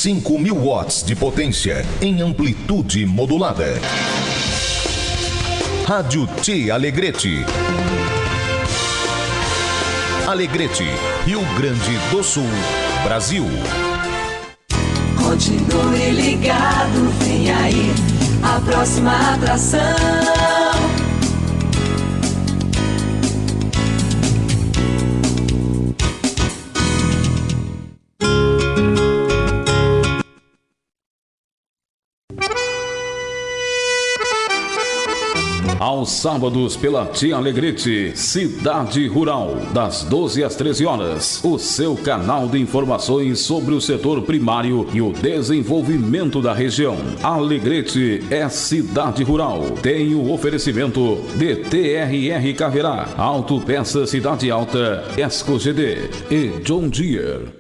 5.000 watts de potência em amplitude modulada. Rádio T Alegrete. Alegrete, Rio Grande do Sul, Brasil. Continue ligado, vem aí a próxima atração. Aos sábados pela Tia Alegrete, Cidade Rural, das 12 às 13 horas. O seu canal de informações sobre o setor primário e o desenvolvimento da região. Alegrete é Cidade Rural. Tem o oferecimento de TRR Caverá, Autopeça Cidade Alta, Esco GD e John Deere.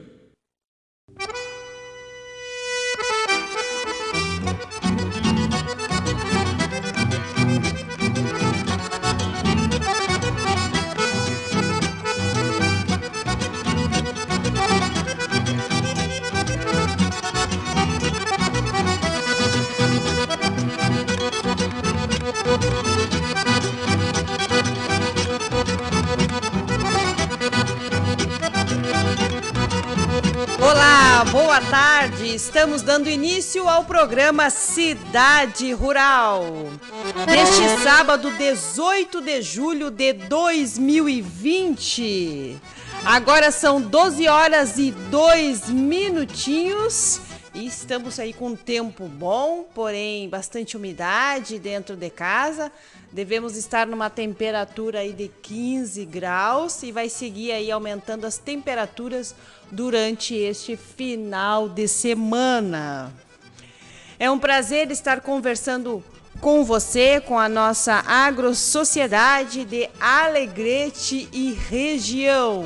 Olá, boa tarde. Estamos dando início ao programa Cidade Rural. Neste sábado, 18 de julho de 2020. Agora são 12 horas e 2 minutinhos. E estamos aí com um tempo bom, porém bastante umidade dentro de casa. Devemos estar numa temperatura aí de 15 graus e vai seguir aí aumentando as temperaturas durante este final de semana. É um prazer estar conversando com você, com a nossa agrosociedade de Alegrete e região.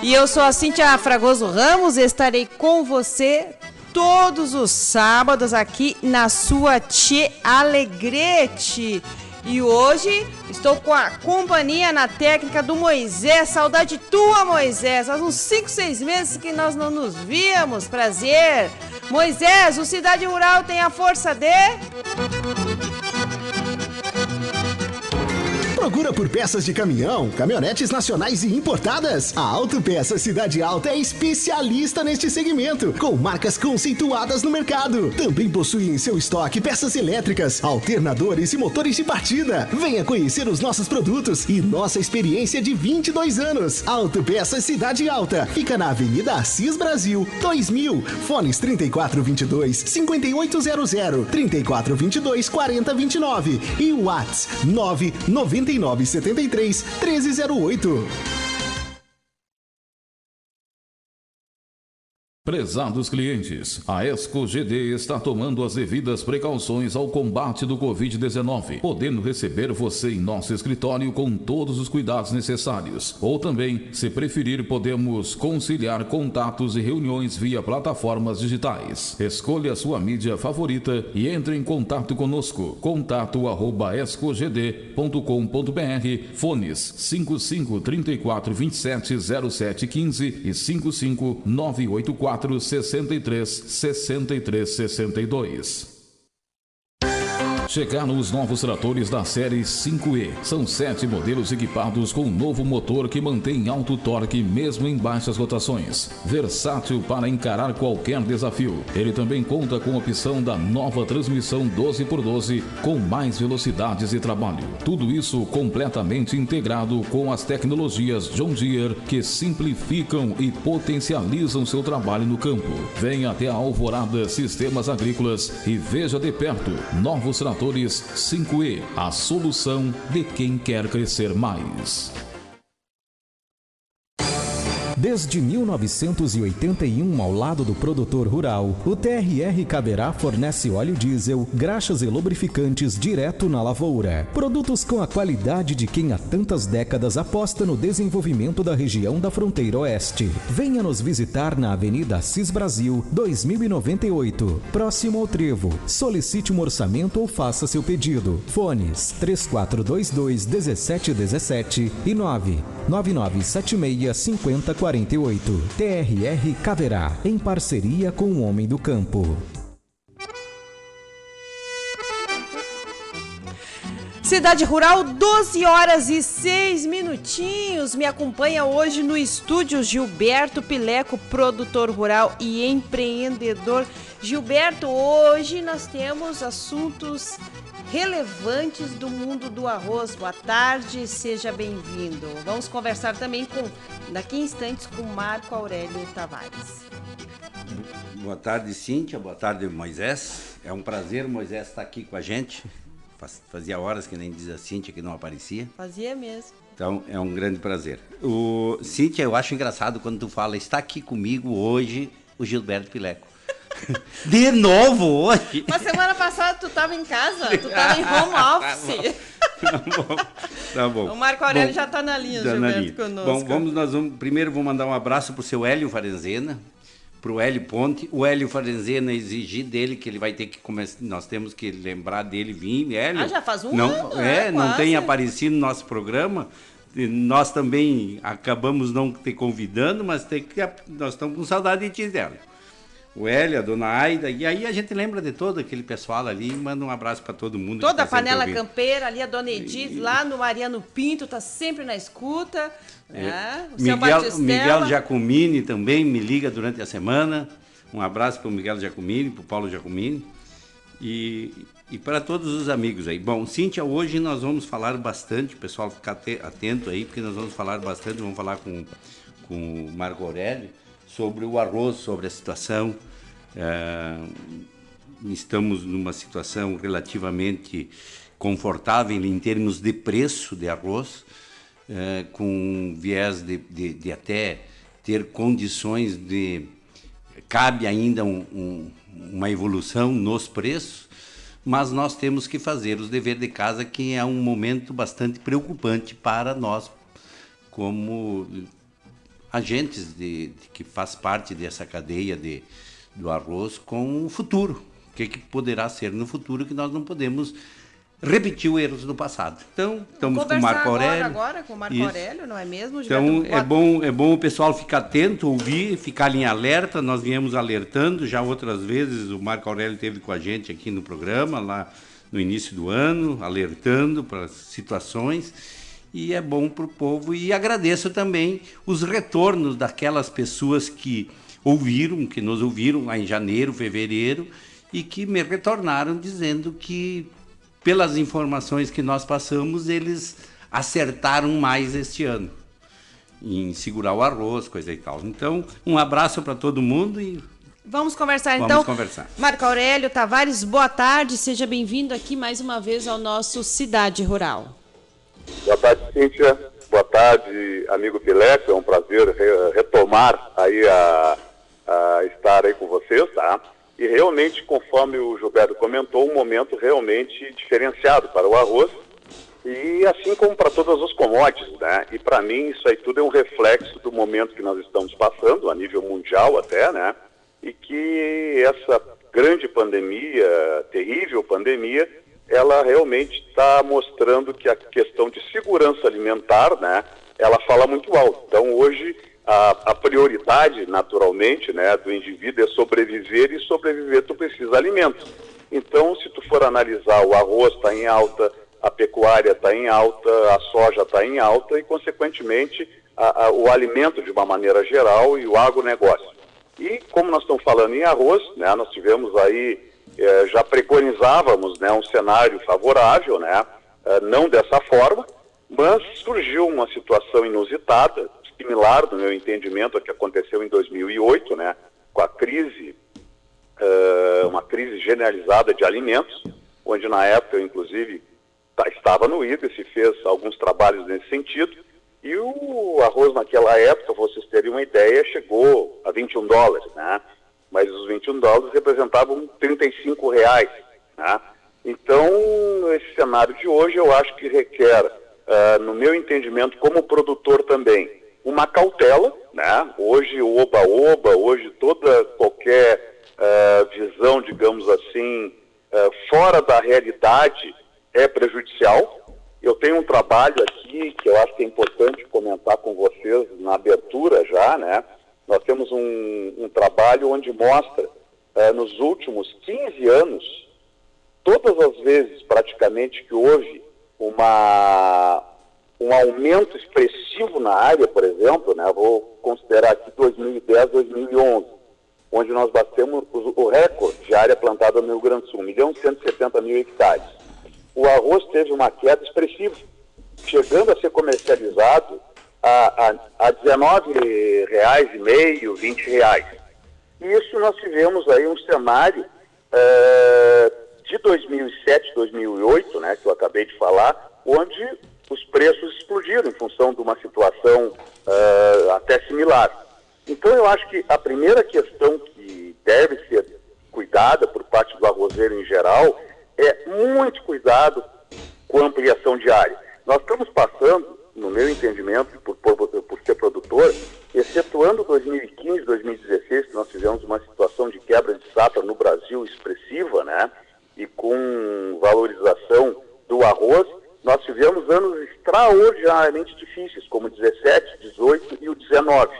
E eu sou a Cíntia Fragoso Ramos e estarei com você todos os sábados aqui na sua Tia Alegrete. E hoje estou com a companhia na técnica do Moisés. Saudade tua, Moisés. Faz uns 5, 6 meses que nós não nos víamos. Prazer. Moisés, o Cidade Rural tem a força de... Procura por peças de caminhão, caminhonetes nacionais e importadas? A Autopeça Cidade Alta é especialista neste segmento, com marcas conceituadas no mercado. Também possui em seu estoque peças elétricas, alternadores e motores de partida. Venha conhecer os nossos produtos e nossa experiência de 22 anos. Autopeça Cidade Alta fica na Avenida Assis Brasil, 2000. Fones 3422-5800, 3422-4029 e o WhatsApp 99973-1308. Prezados clientes, a Esco GD está tomando as devidas precauções ao combate do Covid-19, podendo receber você em nosso escritório com todos os cuidados necessários. Ou também, se preferir, podemos conciliar contatos e reuniões via plataformas digitais. Escolha a sua mídia favorita e entre em contato conosco. contato@escogd.com.br, fones 5534270715 e 55984 636362. Chegaram os novos tratores da série 5E. São 7 modelos equipados com um novo motor que mantém alto torque mesmo em baixas rotações. Versátil para encarar qualquer desafio. Ele também conta com a opção da nova transmissão 12x12 com mais velocidades de trabalho. Tudo isso completamente integrado com as tecnologias John Deere que simplificam e potencializam seu trabalho no campo. Venha até a Alvorada Sistemas Agrícolas e veja de perto novos tratores 5E, a solução de quem quer crescer mais. Desde 1981, ao lado do produtor rural, o TRR Caberá fornece óleo diesel, graxas e lubrificantes direto na lavoura. Produtos com a qualidade de quem há tantas décadas aposta no desenvolvimento da região da fronteira oeste. Venha nos visitar na Avenida Assis Brasil, 2098, próximo ao Trevo. Solicite um orçamento ou faça seu pedido. Fones 3422-1717 e 99976-5048. TRR Caberá, em parceria com o Homem do Campo. Cidade Rural, 12 horas e 6 minutinhos. Me acompanha hoje no estúdio Gilberto Pileco, produtor rural e empreendedor. Gilberto, hoje nós temos assuntos relevantes do mundo do arroz. Boa tarde, seja bem-vindo. Vamos conversar também daqui a instantes com Marco Aurélio Tavares. Boa tarde, Cíntia. Boa tarde, Moisés. É um prazer, Moisés, estar aqui com a gente. Fazia horas que nem diz a Cíntia que não aparecia. Fazia mesmo. Então, é um grande prazer. Cíntia, eu acho engraçado quando tu fala, está aqui comigo hoje o Gilberto Pileco. De novo hoje? Mas semana passada tu estava em casa, tu estava em home office. Tá bom. O Marco Aurélio já está na linha, Gilberto, conosco. Bom, primeiro vou mandar um abraço pro seu Hélio Farenzena, pro Hélio Ponte. O Hélio Farenzena exigir dele que ele vai ter que começar, nós temos que lembrar dele vir, Hélio. Já faz um não, ano, não tem aparecido no nosso programa. Nós também acabamos não te convidando, mas nós estamos com saudade de ti, Hélio. O Hélio, a dona Aida, e aí a gente lembra de todo aquele pessoal ali e manda um abraço para todo mundo. Toda a panela campeira, ali a dona Edith, lá no Mariano Pinto, tá sempre na escuta. O Miguel Giacomini também me liga durante a semana. Um abraço para o Miguel Giacomini, para o Paulo Giacomini e para todos os amigos aí. Bom, Cíntia, hoje nós vamos falar bastante, o pessoal ficar atento aí, porque nós vamos falar bastante, vamos falar com o Marco Aurélio, sobre o arroz, sobre a situação. Estamos numa situação relativamente confortável em termos de preço de arroz, com viés de até ter condições de... Cabe ainda uma evolução nos preços, mas nós temos que fazer os deveres de casa, que é um momento bastante preocupante para nós, como... agentes que faz parte dessa cadeia do arroz com o futuro. O que poderá ser no futuro, que nós não podemos repetir os erros do passado. Então, estamos com o Marco Aurélio. Agora com o Marco Aurélio, não é mesmo? Então, é bom o pessoal ficar atento, ouvir, ficar em alerta. Nós viemos alertando já outras vezes. O Marco Aurélio esteve com a gente aqui no programa, lá no início do ano, alertando para situações. E é bom para o povo, e agradeço também os retornos daquelas pessoas que nos ouviram lá em janeiro, fevereiro, e que me retornaram dizendo que, pelas informações que nós passamos, eles acertaram mais este ano em segurar o arroz, coisa e tal. Então, um abraço para todo mundo e... Vamos conversar então. Vamos conversar. Marco Aurélio Tavares, boa tarde, seja bem-vindo aqui mais uma vez ao nosso Cidade Rural. Boa tarde, Cíntia. Boa tarde, amigo Pileco. É um prazer retomar aí a estar aí com vocês, tá? E realmente, conforme o Gilberto comentou, um momento realmente diferenciado para o arroz e assim como para todas as commodities, né? E para mim isso aí tudo é um reflexo do momento que nós estamos passando, a nível mundial até, né? E que essa grande pandemia, terrível pandemia, ela realmente está mostrando que a questão de segurança alimentar, né, ela fala muito alto. Então, hoje, a prioridade, naturalmente, né, do indivíduo é sobreviver, e sobreviver tu precisa de alimentos. Então, se tu for analisar, o arroz está em alta, a pecuária está em alta, a soja está em alta e, consequentemente, o alimento de uma maneira geral e o agronegócio. E, como nós estamos falando em arroz, né, nós tivemos aí... já preconizávamos, né, um cenário favorável, né, não dessa forma, mas surgiu uma situação inusitada, similar, no meu entendimento, a que aconteceu em 2008, né, com a crise, uma crise generalizada de alimentos, onde na época eu, inclusive, estava no IDA, se fez alguns trabalhos nesse sentido, E o arroz naquela época, vocês terem uma ideia, chegou a $21, né? Mas os $21 representavam R$35, né? Então, esse cenário de hoje eu acho que requer, no meu entendimento, como produtor também, uma cautela, né? Hoje o oba-oba, hoje qualquer visão, digamos assim, fora da realidade é prejudicial. Eu tenho um trabalho aqui que eu acho que é importante comentar com vocês na abertura já, né? Nós temos um trabalho onde mostra, nos últimos 15 anos, todas as vezes praticamente que houve um aumento expressivo na área, por exemplo, né? Vou considerar aqui 2010, 2011, onde nós batemos o recorde de área plantada no Rio Grande do Sul, 1.170.000 hectares. O arroz teve uma queda expressiva, chegando a ser comercializado a R$19,50, R$20. E isso nós tivemos aí um cenário de 2007, 2008, né, que eu acabei de falar, onde os preços explodiram em função de uma situação até similar. Então eu acho que a primeira questão que deve ser cuidada por parte do arrozeiro em geral é muito cuidado com a ampliação de área. Nós estamos passando, no meu entendimento, por ser produtor, excetuando 2015, 2016, que nós tivemos uma situação de quebra de safra no Brasil expressiva, né? E com valorização do arroz, nós tivemos anos extraordinariamente difíceis, como 17, 18 e o 19.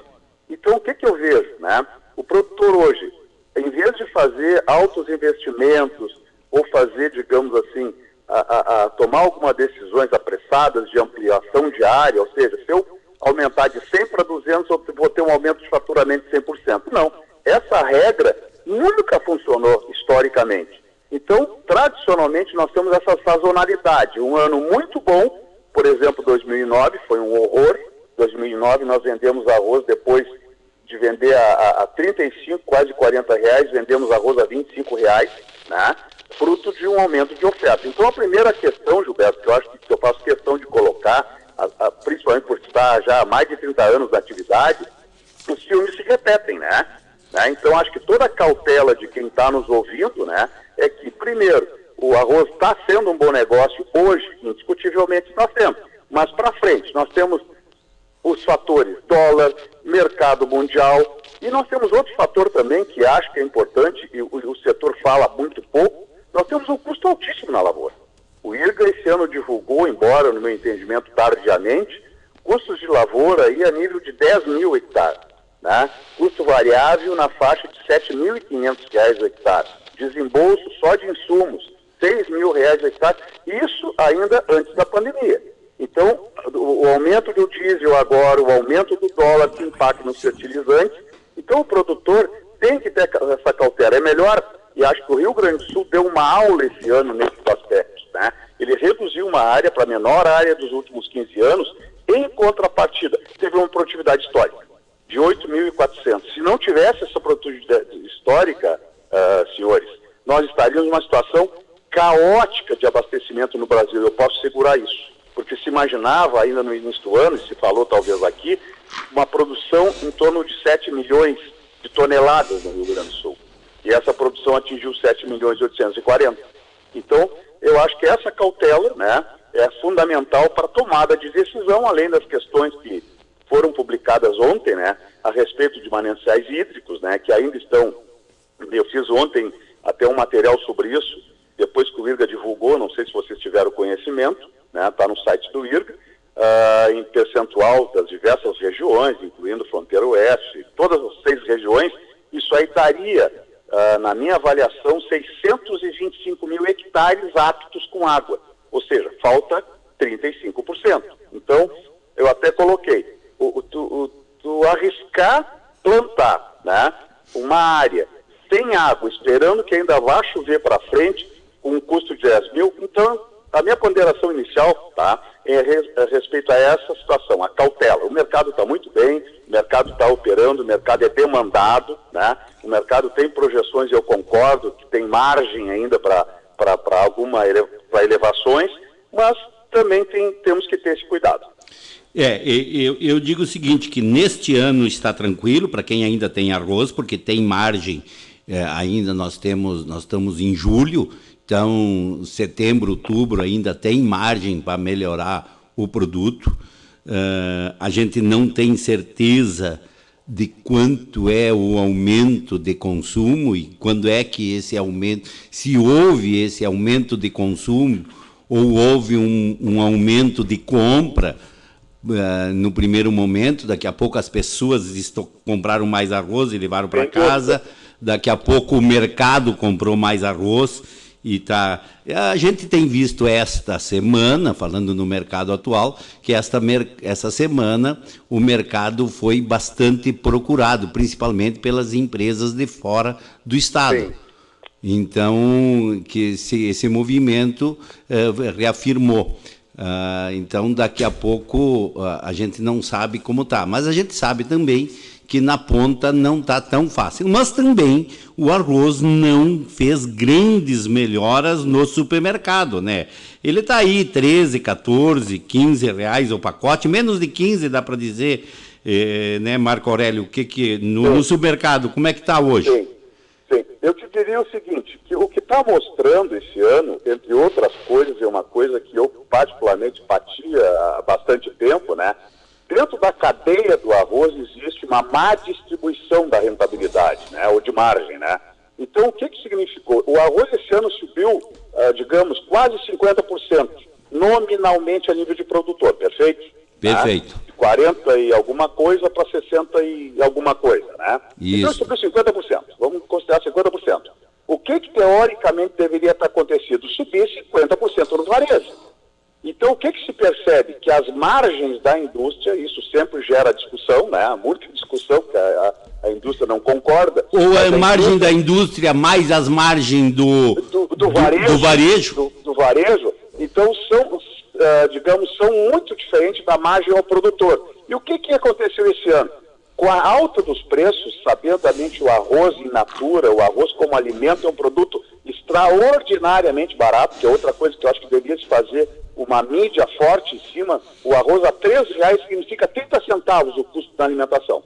Então, o que eu vejo, né? O produtor hoje, em vez de fazer altos investimentos ou fazer, digamos assim, tomar algumas decisões apressadas de ampliação de área, ou seja, se eu aumentar de 100 para 200, eu vou ter um aumento de faturamento de 100%. Não, essa regra nunca funcionou historicamente. Então, tradicionalmente, nós temos essa sazonalidade. Um ano muito bom, por exemplo, 2009 foi um horror. 2009 nós vendemos arroz depois de vender a 35, quase R$40, vendemos arroz a R$25, né? Fruto de um aumento de oferta. Então, a primeira questão, Gilberto, que eu acho que eu faço questão de colocar, principalmente por estar já há mais de 30 anos na atividade, os filmes se repetem, né? Então, acho que toda a cautela de quem está nos ouvindo, né, é que, primeiro, o arroz está sendo um bom negócio hoje, indiscutivelmente nós temos, mas para frente nós temos os fatores dólar, mercado mundial, e nós temos outro fator também que acho que é importante, e o setor fala muito pouco, nós temos um custo altíssimo na lavoura. O IRGA esse ano divulgou, embora no meu entendimento tardiamente, custos de lavoura aí a nível de 10 mil hectares, né? Custo variável na faixa de R$7.500 o hectare, desembolso só de insumos, R$6.000 o hectare, isso ainda antes da pandemia. Então, o aumento do diesel agora, o aumento do dólar que impacta nos fertilizantes, então o produtor tem que ter essa cautela. É melhor, e acho que o Rio Grande do Sul deu uma aula esse ano nesses aspectos, né? Ele reduziu uma área para a menor área dos últimos 15 anos, em contrapartida, teve uma produtividade histórica de 8.400. Se não tivesse essa produtividade histórica, senhores, nós estaríamos numa situação caótica de abastecimento no Brasil. Eu posso segurar isso, porque se imaginava ainda no início do ano, e se falou talvez aqui, uma produção em torno de 7 milhões de toneladas no Rio Grande do Sul. E essa produção atingiu 7.840.000. Então, eu acho que essa cautela, né, é fundamental para a tomada de decisão, além das questões que foram publicadas ontem, né, a respeito de mananciais hídricos, né, que ainda estão... Eu fiz ontem até um material sobre isso, depois que o IRGA divulgou, não sei se vocês tiveram conhecimento, né, está no site do IRGA, em percentual das diversas regiões, incluindo Fronteira Oeste, todas as 6 regiões, isso aí daria, na minha avaliação, 625 mil hectares aptos com água, ou seja, falta 35%. Então, eu até coloquei, tu arriscar plantar, né, uma área sem água, esperando que ainda vá chover para frente, com um custo de 10 mil, então a minha ponderação inicial, tá, é a respeito a essa situação, a cautela. O mercado está muito bem, o mercado está operando, o mercado é demandado, né? O mercado tem projeções, e eu concordo que tem margem ainda para elevações, mas também temos que ter esse cuidado. Eu digo o seguinte, que neste ano está tranquilo para quem ainda tem arroz, porque tem margem, ainda nós estamos em julho, então setembro, outubro ainda tem margem para melhorar o produto. A gente não tem certeza de quanto é o aumento de consumo e quando é que esse aumento, se houve esse aumento de consumo ou houve um aumento de compra no primeiro momento. Daqui a pouco as pessoas compraram mais arroz e levaram para casa, daqui a pouco o mercado comprou mais arroz e tá. A gente tem visto esta semana, falando no mercado atual, que essa semana o mercado foi bastante procurado, principalmente pelas empresas de fora do estado. Sim. Então, que esse movimento reafirmou. Então, daqui a pouco a gente não sabe como está, mas a gente sabe também que na ponta não está tão fácil. Mas também o arroz não fez grandes melhoras no supermercado, né? Ele está aí 13, 14, 15 reais o pacote, menos de 15 dá para dizer, né, Marco Aurélio, no supermercado, como é que está hoje? Sim. Eu te diria o seguinte, que o que está mostrando esse ano, entre outras coisas, é uma coisa que eu particularmente batia há bastante tempo, né? Dentro da cadeia do arroz existe uma má distribuição da rentabilidade, né, ou de margem, né? Então, o que significou? O arroz esse ano subiu, digamos, quase 50%, nominalmente a nível de produtor, perfeito? Perfeito. Né? De 40 e alguma coisa para 60 e alguma coisa, né? Isso. Então, subiu 50%, vamos considerar 50%. O que teoricamente deveria ter acontecido? Subir 50% no varejo. Então, o que se percebe? Que as margens da indústria, isso sempre gera discussão, né? Muita discussão, que a indústria não concorda. Ou a margem da indústria mais as margens do varejo? Do varejo. Então, são muito diferentes da margem ao produtor. E o que aconteceu esse ano? Com a alta dos preços, sabidamente o arroz in natura, o arroz como alimento é um produto extraordinariamente barato, que é outra coisa que eu acho que deveria se fazer uma mídia forte em cima. O arroz a R$3 significa 30 centavos o custo da alimentação.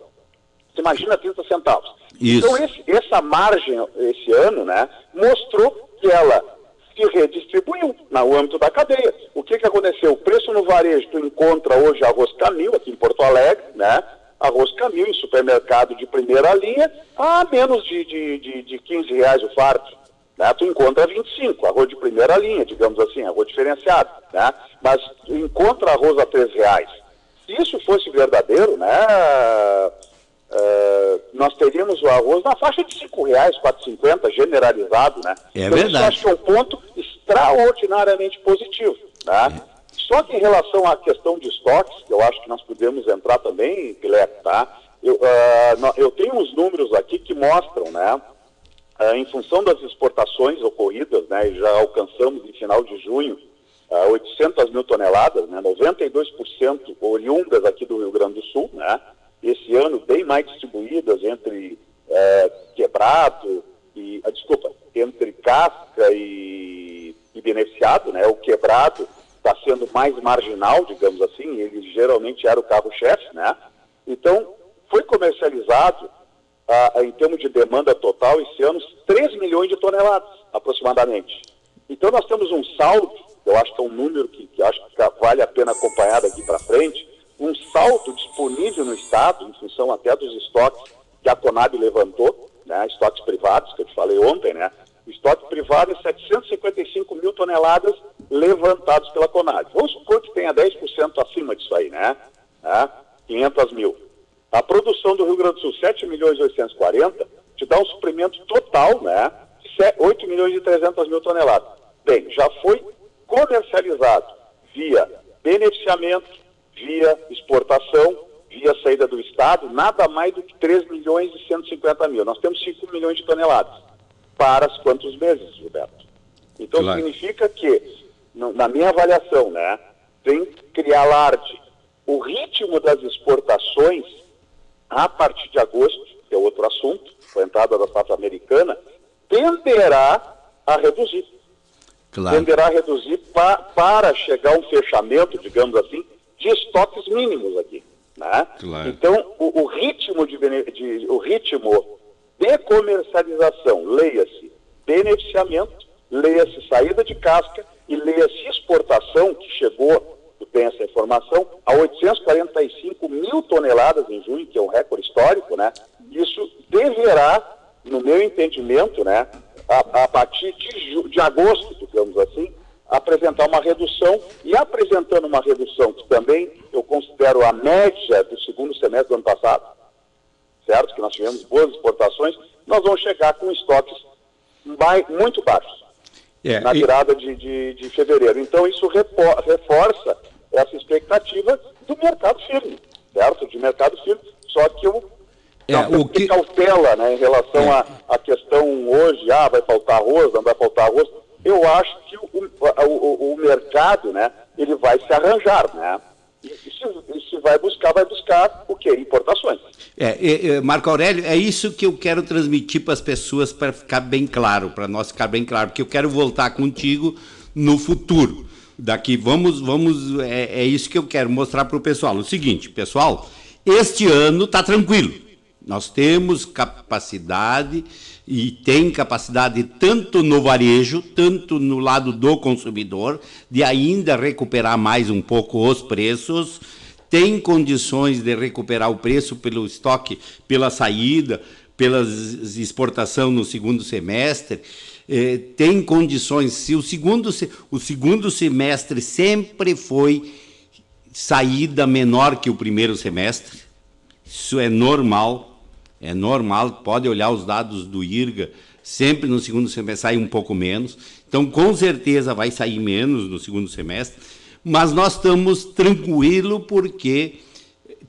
Você imagina 30 centavos. Isso. Então essa margem esse ano, né, mostrou que ela se redistribuiu no âmbito da cadeia. O que aconteceu? O preço no varejo, tu encontra hoje arroz Camil, aqui em Porto Alegre, né? Arroz Camil em supermercado de primeira linha a menos de 15 reais o fardo. Né? Tu encontra 25, arroz de primeira linha, digamos assim, arroz diferenciado. Né? Mas tu encontra arroz a R$3. Se isso fosse verdadeiro, né, nós teríamos o arroz na faixa de R$5, R$4,50, generalizado. Né? É então, verdade. Eu acho que é um ponto extraordinariamente positivo. Né? Só que em relação à questão de estoques, que eu acho que nós podemos entrar também, Guilherme, tá? Eu tenho uns números aqui que mostram, né, em função das exportações ocorridas, né, e já alcançamos em final de junho 800 mil toneladas, né, 92% oriundas aqui do Rio Grande do Sul, né, esse ano bem mais distribuídas entre entre casca e beneficiado, né, o quebrado está sendo mais marginal, digamos assim, ele geralmente era o carro-chefe, né? Então, foi comercializado, em termos de demanda total, esse ano, 3 milhões de toneladas, aproximadamente. Então, nós temos um saldo, eu acho que é um número que acho que vale a pena acompanhar daqui para frente, um saldo disponível no Estado, em função até dos estoques que a Conab levantou, né? Estoques privados, que eu te falei ontem, né? O estoque privado é 755 mil toneladas levantados pela Conab. Vamos supor que tenha 10% acima disso aí, né? 500 mil. A produção do Rio Grande do Sul, 7 milhões e 840, te dá um suprimento total, né? 8 milhões e 300 mil toneladas. Bem, já foi comercializado via beneficiamento, via exportação, via saída do Estado, nada mais do que 3 milhões e 150 mil. Nós temos 5 milhões de toneladas. Para quantos meses, Gilberto? Então, claro, significa que, na minha avaliação, né, tem que criar alarde. O ritmo das exportações, a partir de agosto, que é outro assunto, com a entrada da safra americana, tenderá a reduzir. Claro. Tenderá a reduzir para chegar a um fechamento, digamos assim, de estoques mínimos aqui, né? Claro. Então, o ritmo de comercialização, leia-se beneficiamento, leia-se saída de casca e leia-se exportação, que chegou, tu tem essa informação, a 845 mil toneladas em junho, que é um recorde histórico, né? Isso deverá, no meu entendimento, né, a partir de agosto, digamos assim, apresentar uma redução, e apresentando uma redução que também eu considero a média do segundo semestre do ano passado, certo? Que nós tivemos boas exportações, nós vamos chegar com estoques muito baixos na virada de fevereiro. Então isso reforça essa expectativa do mercado firme, certo? De mercado firme, só que o que cautela, né, em relação à questão hoje, vai faltar arroz, não vai faltar arroz. Eu acho que o mercado, né, ele vai se arranjar, né? E se vai buscar o quê? Importações. Marco Aurélio, é isso que eu quero transmitir para as pessoas, para ficar bem claro, para nós ficar bem claro, porque eu quero voltar contigo no futuro. Daqui, é isso que eu quero mostrar para o pessoal. O seguinte, pessoal, este ano está tranquilo. Nós temos capacidade, e tem capacidade tanto no varejo, tanto no lado do consumidor, de ainda recuperar mais um pouco os preços, tem condições de recuperar o preço pelo estoque, pela saída, pela exportação no segundo semestre, tem condições, se o segundo semestre sempre foi saída menor que o primeiro semestre, isso é normal, pode olhar os dados do IRGA, sempre no segundo semestre sai um pouco menos, então com certeza vai sair menos no segundo semestre, mas nós estamos tranquilos porque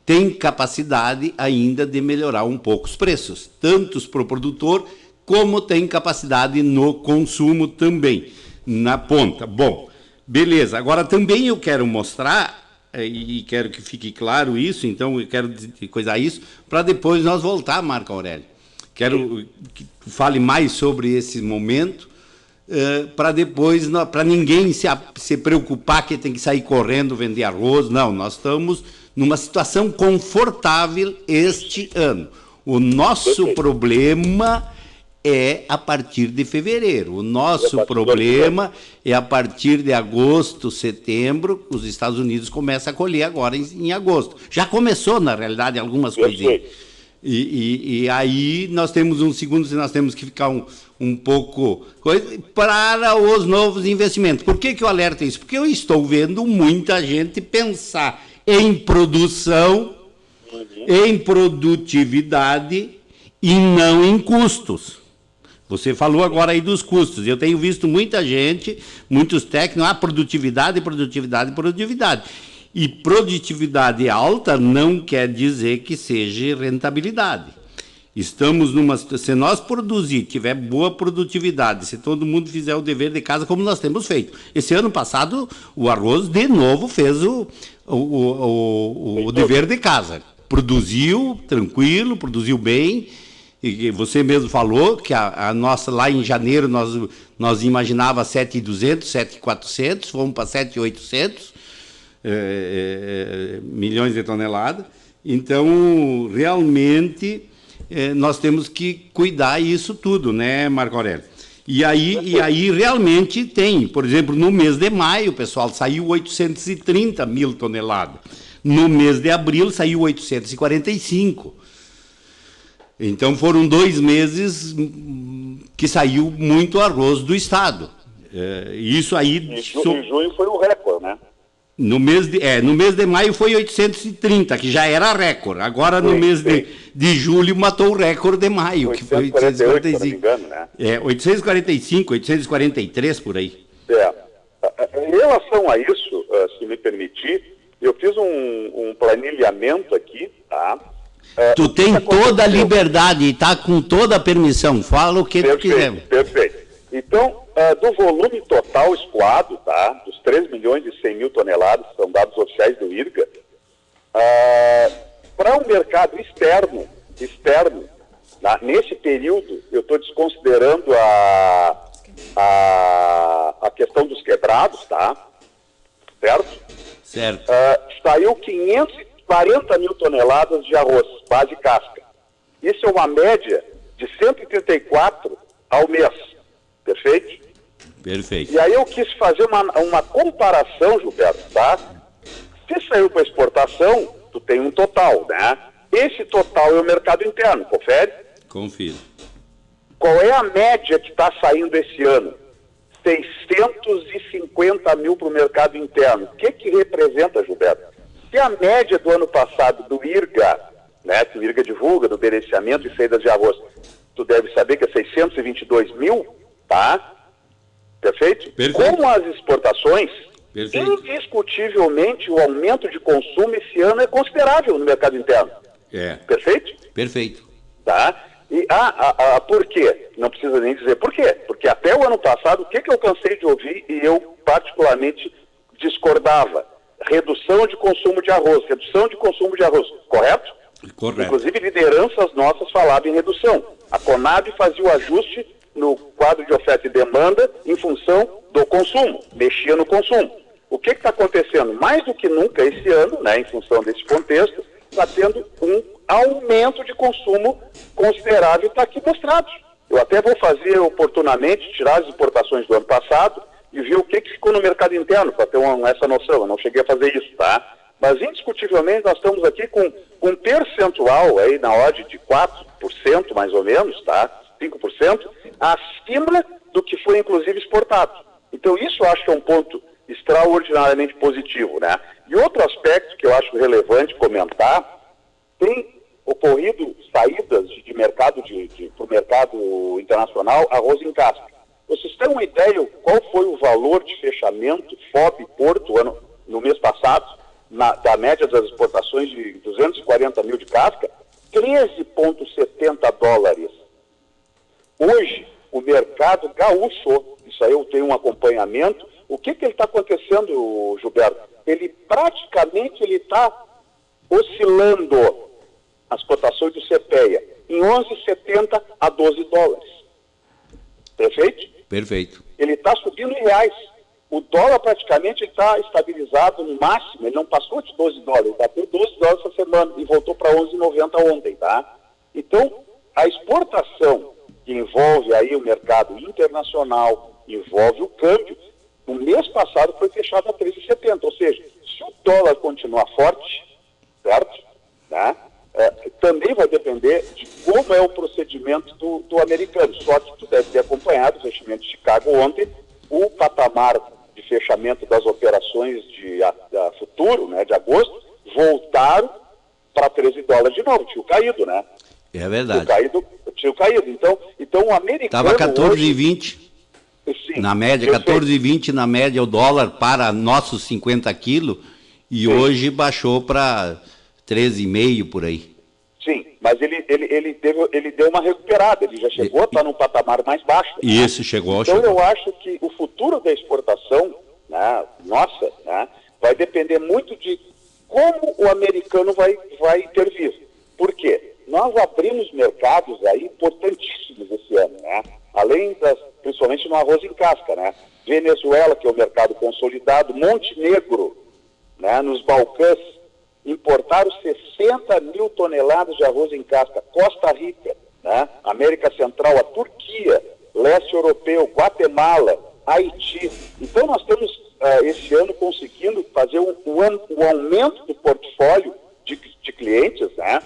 tem capacidade ainda de melhorar um pouco os preços, tanto para o produtor, como tem capacidade no consumo também, na ponta. Bom, beleza, agora também eu quero mostrar, e quero que fique claro isso, então eu quero coisar isso, para depois nós voltar, Marco Aurélio. Quero que tu fale mais sobre esse momento, para depois, para ninguém se preocupar que tem que sair correndo vender arroz. Não, nós estamos numa situação confortável este ano. O nosso problema é a partir de fevereiro. O nosso problema é a partir de agosto, setembro, os Estados Unidos começam a colher agora em agosto. Já começou, na realidade, algumas coisinhas. E aí nós temos nós temos que ficar um pouco para os novos investimentos. Por que eu alerto isso? Porque eu estou vendo muita gente pensar em produção, em produtividade e não em custos. Você falou agora aí dos custos. Eu tenho visto muita gente, muitos técnicos, produtividade. E produtividade alta não quer dizer que seja rentabilidade. Estamos se nós tiver boa produtividade, se todo mundo fizer o dever de casa como nós temos feito. Esse ano passado, o arroz de novo fez o dever de casa. Produziu tranquilo, produziu bem. E você mesmo falou que a nossa, lá em janeiro, nós imaginava 7.200, 7.400, fomos para 7.800 milhões de toneladas. Então, realmente, nós temos que cuidar isso tudo, né, Marco Aurélio? E aí realmente tem, por exemplo, no mês de maio, pessoal, saiu 830 mil toneladas. No mês de abril, saiu 845. Então, foram 2 meses que saiu muito arroz do Estado. Isso aí... Em junho foi o recorde, né? No mês de maio foi 830, que já era recorde. Agora, no mês de julho, matou o recorde de maio, que foi 845. Se não me engano, né? 845, 843, por aí. Em relação a isso, se me permitir, eu fiz um planilhamento aqui, tá? Tu tem toda a liberdade e está com toda a permissão. Fala o que tu quiser. Perfeito. Então, do volume total escoado, tá? Dos 3 milhões e 100 mil toneladas, que são dados oficiais do IRGA, para o mercado externo, nesse período, eu estou desconsiderando a questão dos quebrados, tá? Certo? Certo. Saiu 540 mil toneladas de arroz, base casca. Isso é uma média de 134 ao mês, perfeito? Perfeito. E aí eu quis fazer uma comparação, Gilberto, tá? Se saiu para exportação, tu tem um total, né? Esse total é o mercado interno, confere? Confiro. Qual é a média que está saindo esse ano? 650 mil para o mercado interno. O que representa, Gilberto? Se a média do ano passado do IRGA, né, que o IRGA divulga, do beneficiamento e saídas de arroz, tu deve saber que é 622 mil, tá? Perfeito? Perfeito. Com as exportações, Perfeito. indiscutivelmente o aumento de consumo esse ano é considerável no mercado interno. Perfeito? Perfeito. Tá? E por quê? Não precisa nem dizer por quê. Porque até o ano passado, o que eu cansei de ouvir e eu particularmente discordava? Redução de consumo de arroz, correto? Correto. Inclusive lideranças nossas falavam em redução. A Conab fazia o ajuste no quadro de oferta e demanda em função do consumo, mexia no consumo. O que está acontecendo? Mais do que nunca esse ano, né, em função desse contexto, está tendo um aumento de consumo considerável, está aqui mostrado. Eu até vou fazer oportunamente, tirar as exportações do ano passado e ver o que ficou no mercado interno, para ter essa noção. Eu não cheguei a fazer isso, tá? Mas indiscutivelmente nós estamos aqui com um percentual aí na ordem de 4% mais ou menos, tá? 5%, acima do que foi inclusive exportado. Então isso eu acho que é um ponto extraordinariamente positivo, né? E outro aspecto que eu acho relevante comentar, tem ocorrido saídas de mercado para o mercado internacional, arroz em casca. Vocês têm uma ideia qual foi o valor de fechamento FOB Porto no mês passado, da média das exportações de 240 mil de casca? 13,70 dólares. Hoje, o mercado gaúcho, isso aí eu tenho um acompanhamento, o que ele está acontecendo, Gilberto? Ele praticamente está oscilando as cotações do CPEA em 11,70 a 12 dólares. Perfeito? Perfeito. Ele está subindo em reais. O dólar praticamente está estabilizado no máximo, ele não passou de 12 dólares, bateu 12 dólares essa semana e voltou para 11,90 ontem, tá? Então, a exportação que envolve aí o mercado internacional, envolve o câmbio, no mês passado foi fechado a 13,70, ou seja, se o dólar continuar forte, certo? Tá? Também vai depender de como é o procedimento do americano. Só que tu deve ter acompanhado o fechamento de Chicago ontem, o patamar de fechamento das operações de futuro, né, de agosto, voltaram para 13 dólares de novo, tinha caído, né? É verdade. Tinha caído. Então o americano... Estava 14,20. Na média, 14,20 na média o dólar para nossos 50 quilos e hoje baixou para 13,5 por aí. Sim, mas ele deu uma recuperada, ele já chegou a estar num patamar mais baixo. Né? Isso, chegou. Então eu acho que o futuro da exportação, né, nossa, né, vai depender muito de como o americano vai intervir. Por quê? Nós abrimos mercados aí importantíssimos esse ano, né? Além principalmente no arroz em casca, né? Venezuela, que é o mercado consolidado, Montenegro, né, nos Balcãs, importaram 60 mil toneladas de arroz em casca. Costa Rica, né, América Central, a Turquia, leste europeu, Guatemala, Haiti. Então nós estamos esse ano conseguindo fazer um aumento do portfólio de clientes, né?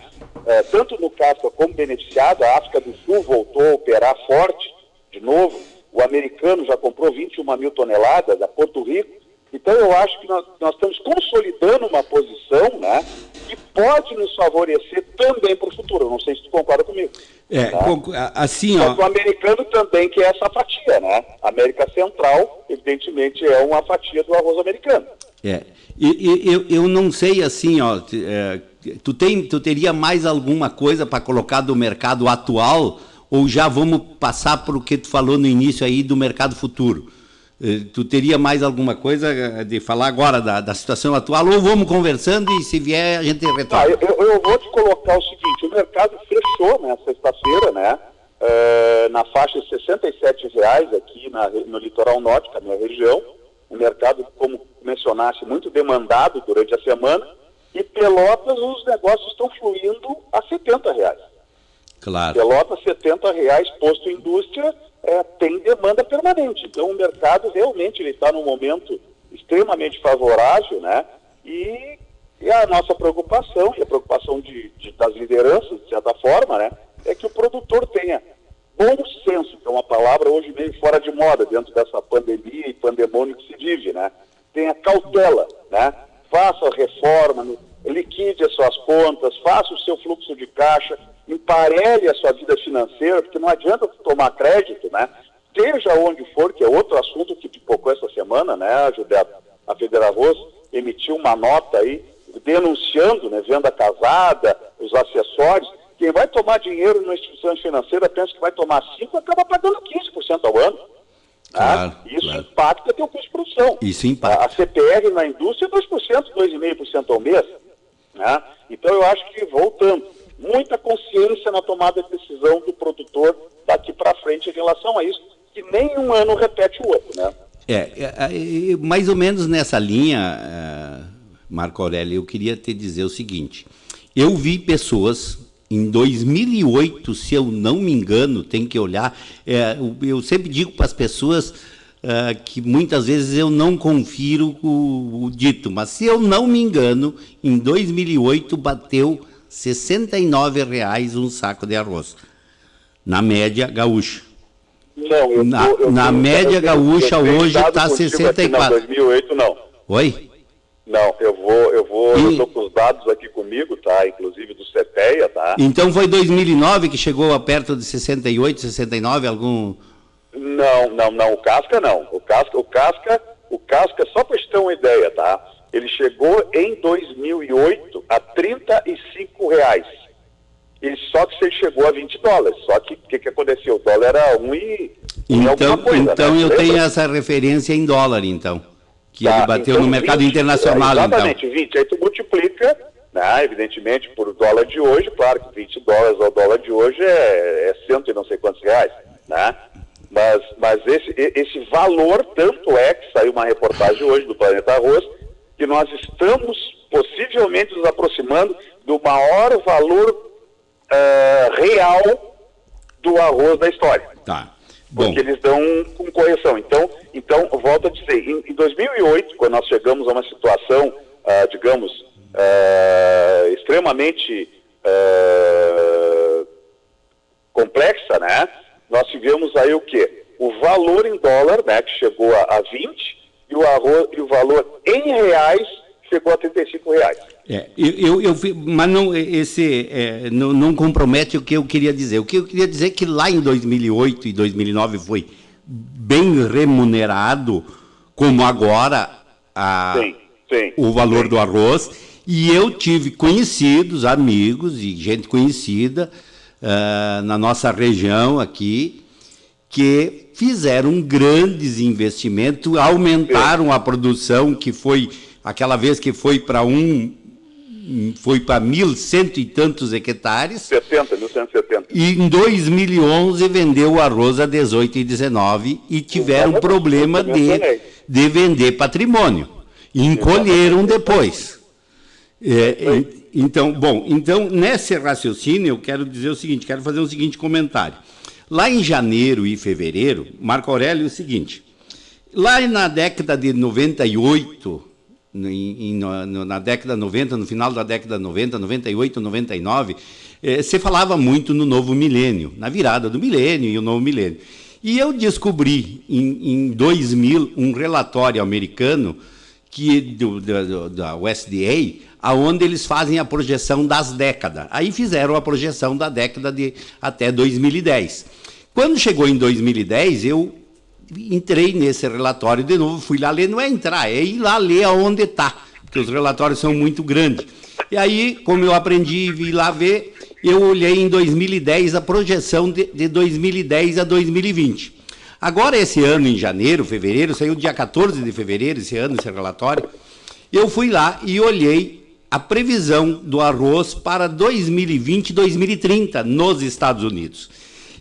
Tanto no casca como beneficiado. A África do Sul voltou a operar forte de novo. O americano já comprou 21 mil toneladas, a Porto Rico. Então eu acho que nós estamos consolidando uma posição, né, que pode nos favorecer também para o futuro. Eu não sei se tu concorda comigo. Assim, mas o americano também quer essa fatia, né? A América Central, evidentemente, é uma fatia do arroz americano. Eu não sei assim, tu teria mais alguma coisa para colocar do mercado atual ou já vamos passar para o que tu falou no início aí do mercado futuro? Tu teria mais alguma coisa de falar agora da situação atual ou vamos conversando e se vier a gente retorna? Eu vou te colocar o seguinte, o mercado fechou, né, sexta-feira, né, na faixa de R$ 67 aqui no litoral norte, que é a minha região, um mercado, como mencionaste, muito demandado durante a semana, e Pelotas os negócios estão fluindo a R$70. Claro. Pelotas, R$70, posto indústria, tem demanda permanente. Então o mercado realmente está num momento extremamente favorável, né? E a nossa preocupação, e a preocupação das lideranças, de certa forma, né, é que o produtor tenha bom senso, que é uma palavra hoje meio fora de moda dentro dessa pandemia e pandemônio que se vive, né? Tenha cautela, né? Faça a reforma, liquide as suas contas, faça o seu fluxo de caixa, emparelhe a sua vida financeira, porque não adianta tomar crédito, né? Seja onde for, que é outro assunto que pipocou essa semana, né, Gilberto? A Federarroz emitiu uma nota aí denunciando, né, venda casada, os acessórios. Quem vai tomar dinheiro numa instituição financeira pensa que vai tomar 5%, acaba pagando 15% ao ano. Claro, Isso claro. impacta teu custo de produção. Isso impacta. A CPR na indústria é 2%, 2,5% ao mês. Né? Então eu acho que, voltando, muita consciência na tomada de decisão do produtor daqui para frente em relação a isso, que nenhum ano repete o outro, né? Mais ou menos nessa linha, Marco Aurélio, eu queria te dizer o seguinte: eu vi pessoas em 2008, se eu não me engano, tem que olhar, eu sempre digo para as pessoas que muitas vezes eu não confiro o dito, mas se eu não me engano, em 2008 bateu R$ 69 um saco de arroz, na média gaúcha. Não, na média gaúcha hoje está 64. Não, 2008 não. Oi? Não, eu estou com os dados aqui comigo, tá? Inclusive do CPEA, tá? Então foi 2009 que chegou a perto de 68, 69, algum... Não, o Casca não. O Casca, só para você ter uma ideia, tá? Ele chegou em 2008 a R$35. Só que ele chegou a $20. Só que o que aconteceu? O dólar era 1 e alguma coisa, então né? eu tenho essa referência em dólar, então. Que ele bateu então, no mercado 20, internacional, exatamente, então. 20. Aí tu multiplica, né, evidentemente, por o dólar de hoje. Claro que $20 ao dólar de hoje é cento e não sei quantos reais, né? Mas esse valor, tanto é que saiu uma reportagem hoje do Planeta Arroz, que nós estamos possivelmente nos aproximando do maior valor real do arroz da história. Tá. Bom. Porque eles dão com correção. Então, volto a dizer, em 2008, quando nós chegamos a uma situação, digamos, extremamente complexa, né? Nós tivemos aí o quê? O valor em dólar, né, que chegou a 20, e o valor em reais chegou a R$35. Mas não compromete o que eu queria dizer. O que eu queria dizer é que lá em 2008 e 2009 foi bem remunerado, como agora o valor do arroz, e eu tive conhecidos, amigos e gente conhecida na nossa região aqui, que fizeram grandes investimentos, aumentaram a produção, que foi aquela vez que foi para 1.100 e tantos hectares. 1.170. E em 2011 vendeu o arroz a 18 e 19 e tiveram problema de vender patrimônio. E encolheram depois. Então, nesse raciocínio, eu quero dizer o seguinte, quero fazer o seguinte comentário. Lá em janeiro e fevereiro, Marco Aurélio, é o seguinte, lá na década de 98, na década 90, no final da década 90, 98, 99, se falava muito no novo milênio, na virada do milênio e o novo milênio. E eu descobri em 2000 um relatório americano da USDA, aonde eles fazem a projeção das décadas. Aí fizeram a projeção da década de até 2010. Quando chegou em 2010, eu entrei nesse relatório de novo, fui lá ler, não é entrar, é ir lá ler aonde está, porque os relatórios são muito grandes. E aí, como eu aprendi e vi lá ver, eu olhei em 2010 a projeção de 2010 a 2020. Agora, esse ano, em janeiro, fevereiro, saiu dia 14 de fevereiro, esse ano, esse relatório, eu fui lá e olhei a previsão do arroz para 2020 e 2030 nos Estados Unidos.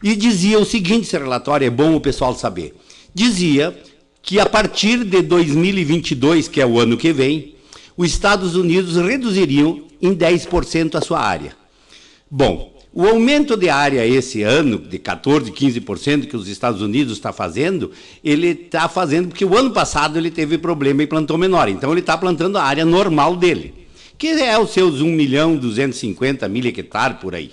E dizia o seguinte, esse relatório, é bom o pessoal saber, dizia que a partir de 2022, que é o ano que vem, os Estados Unidos reduziriam em 10% a sua área. Bom, o aumento de área esse ano, de 14%, 15% que os Estados Unidos está fazendo, ele está fazendo porque o ano passado ele teve problema e plantou menor. Então, ele está plantando a área normal dele, que é os seus 1.250.000 hectares por aí.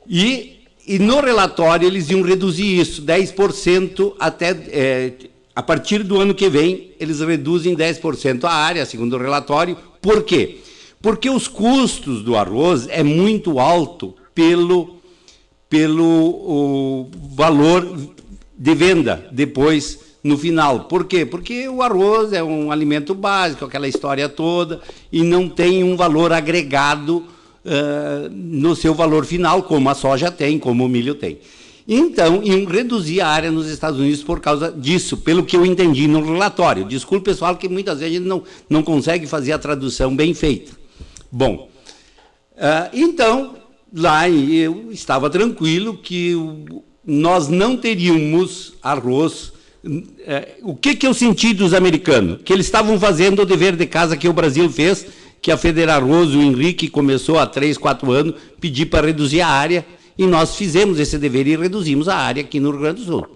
E no relatório eles iam reduzir isso, 10% até... a partir do ano que vem, eles reduzem 10% a área, segundo o relatório. Por quê? Porque os custos do arroz é muito alto pelo valor de venda depois, no final. Por quê? Porque o arroz é um alimento básico, aquela história toda, e não tem um valor agregado no seu valor final, como a soja tem, como o milho tem. Então, iam reduzir a área nos Estados Unidos por causa disso, pelo que eu entendi no relatório. Desculpe, pessoal, que muitas vezes a gente não consegue fazer a tradução bem feita. Bom, então, lá eu estava tranquilo que nós não teríamos arroz. O que eu senti dos americanos? Que eles estavam fazendo o dever de casa que o Brasil fez, que a Federarroz, o Henrique, começou há 3, 4 anos, pedir para reduzir a área, e nós fizemos esse dever e reduzimos a área aqui no Rio Grande do Sul.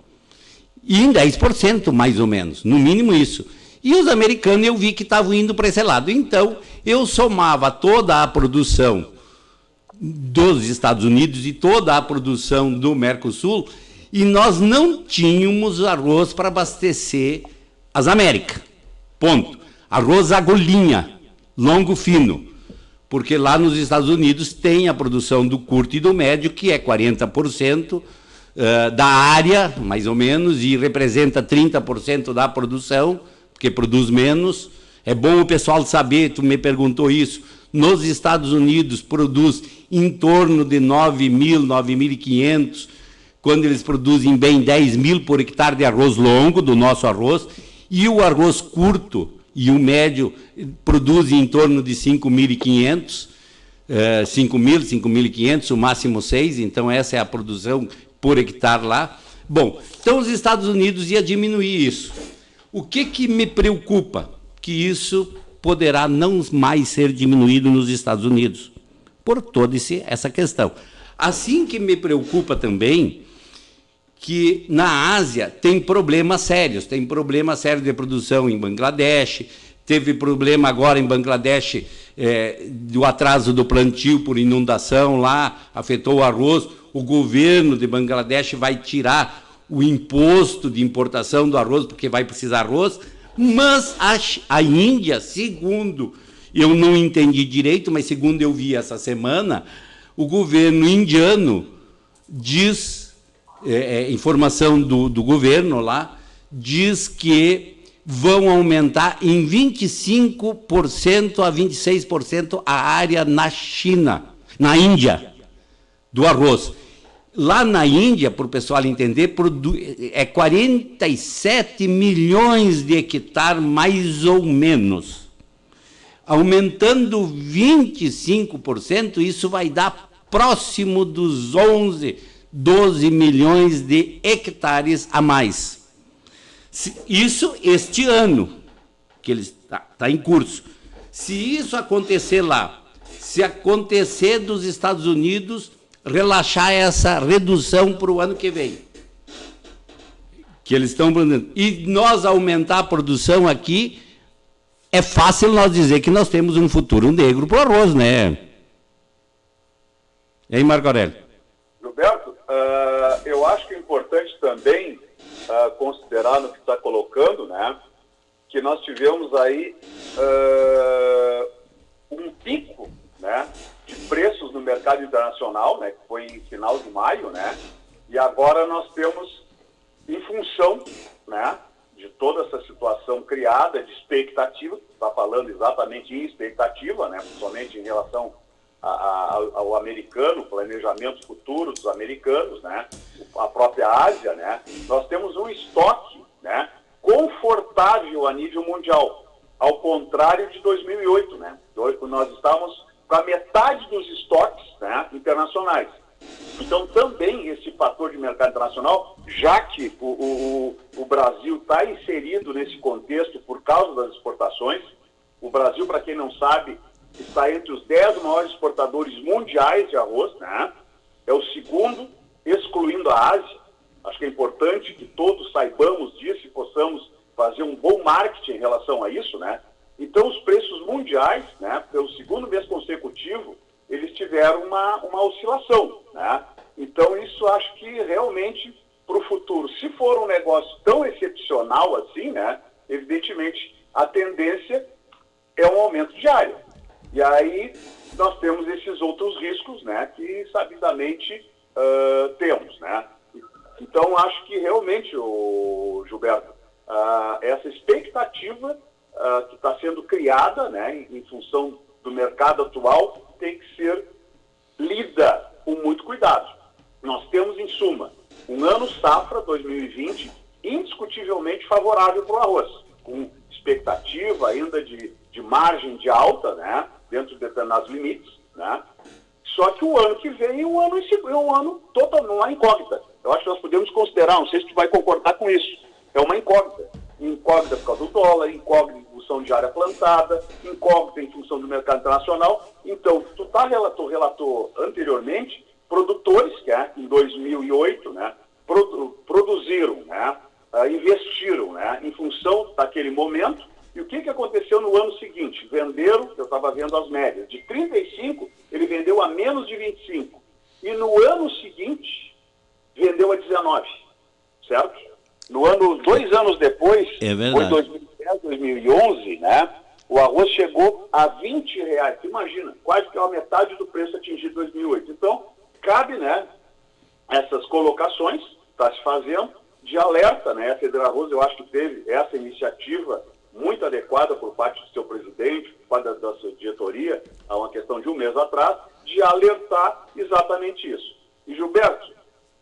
E em 10%, mais ou menos, no mínimo isso. E os americanos eu vi que estavam indo para esse lado. Então, eu somava toda a produção dos Estados Unidos e toda a produção do Mercosul, e nós não tínhamos arroz para abastecer as Américas. Ponto. Arroz agulhinha, longo fino. Porque lá nos Estados Unidos tem a produção do curto e do médio, que é 40% da área, mais ou menos, e representa 30% da produção, porque produz menos. É bom o pessoal saber, tu me perguntou isso, nos Estados Unidos produz em torno de 9.000, 9.500, quando eles produzem bem 10.000 por hectare de arroz longo, do nosso arroz, e o arroz curto e o médio produzem em torno de 5.500, 5.000, 5.500, o máximo 6, então essa é a produção por hectare lá. Bom, então os Estados Unidos iam diminuir isso. O que me preocupa? Que isso poderá não mais ser diminuído nos Estados Unidos, por toda essa questão. Assim que me preocupa também que na Ásia tem problemas sérios de produção em Bangladesh, teve problema agora em Bangladesh do atraso do plantio por inundação lá, afetou o arroz, o governo de Bangladesh vai tirar o imposto de importação do arroz, porque vai precisar arroz, mas a Índia, segundo, eu não entendi direito, mas segundo eu vi essa semana, o governo indiano diz, informação do governo lá, diz que vão aumentar em 25% a 26% a área na China, na Índia, do arroz. Lá na Índia, para o pessoal entender, é 47 milhões de hectares, mais ou menos. Aumentando 25%, isso vai dar próximo dos 11, 12 milhões de hectares a mais. Isso este ano, que ele está em curso. Se isso acontecer lá, se acontecer dos Estados Unidos, relaxar essa redução para o ano que vem, que eles estão planejando, e nós aumentar a produção aqui, é fácil nós dizer que nós temos um futuro negro para o arroz, né? E aí, Marco Aurélio? Gilberto, eu acho que é importante também considerar no que está colocando, né, que nós tivemos aí um pico, né, de preços no mercado internacional, né, que foi em final de maio, né, e agora nós temos, em função, né, de toda essa situação criada de expectativa, está falando exatamente em expectativa, né, somente em relação ao americano, planejamento futuro dos americanos, né, a própria Ásia, né, nós temos um estoque, né, confortável a nível mundial, ao contrário de 2008, né, nós estávamos com a metade dos estoques, né, internacionais. Então, também esse fator de mercado internacional, já que o Brasil está inserido nesse contexto por causa das exportações. O Brasil, para quem não sabe, está entre os 10 maiores exportadores mundiais de arroz, né? É o segundo, excluindo a Ásia. Acho que é importante que todos saibamos disso e possamos fazer um bom marketing em relação a isso, né? Então, os preços mundiais, né, pelo segundo mês consecutivo, eles tiveram uma oscilação, né? Então, isso acho que realmente, para o futuro, se for um negócio tão excepcional assim, né, evidentemente, a tendência é um aumento diário. E aí, nós temos esses outros riscos, né, que sabidamente temos, né? Então, acho que realmente, Gilberto, essa expectativa que está sendo criada, né, em função do mercado atual, tem que ser lida com muito cuidado. Nós temos, em suma, um ano safra 2020 indiscutivelmente favorável para o arroz, com expectativa ainda de margem de alta, né, dentro de determinados limites, né? Só que o ano que vem é um ano totalmente uma incógnita. Eu acho que nós podemos considerar, não sei se tu vai concordar com isso, é uma incógnita. Incógnita por causa do dólar, incógnita em função de área plantada, incógnita em função do mercado internacional. Então, tu relatou anteriormente produtores que em 2008, né, produziram, né, investiram, né, em função daquele momento. E o que aconteceu no ano seguinte? Venderam, eu estava vendo as médias, de 35, ele vendeu a menos de 25. E no ano seguinte, vendeu a 19, certo? No ano, 2 anos depois, foi 2010, 2011, né? O arroz chegou a R$20. Imagina, quase que é a metade do preço atingido em 2008. Então, cabe, né, essas colocações, está se fazendo, de alerta, né? A Federal Arroz, eu acho que teve essa iniciativa muito adequada por parte do seu presidente, por parte da sua diretoria, há uma questão de um mês atrás, de alertar exatamente isso. E, Gilberto,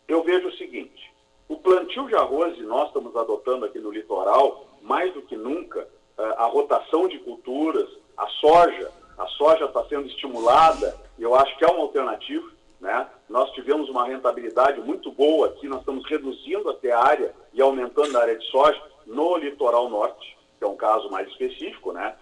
eu vejo o seguinte: o plantio de arroz, e nós estamos adotando aqui no litoral, mais do que nunca, a rotação de culturas, a soja está sendo estimulada, e eu acho que é uma alternativa, né? Nós tivemos uma rentabilidade muito boa aqui, nós estamos reduzindo até a área e aumentando a área de soja no litoral norte, que é um caso mais específico, né?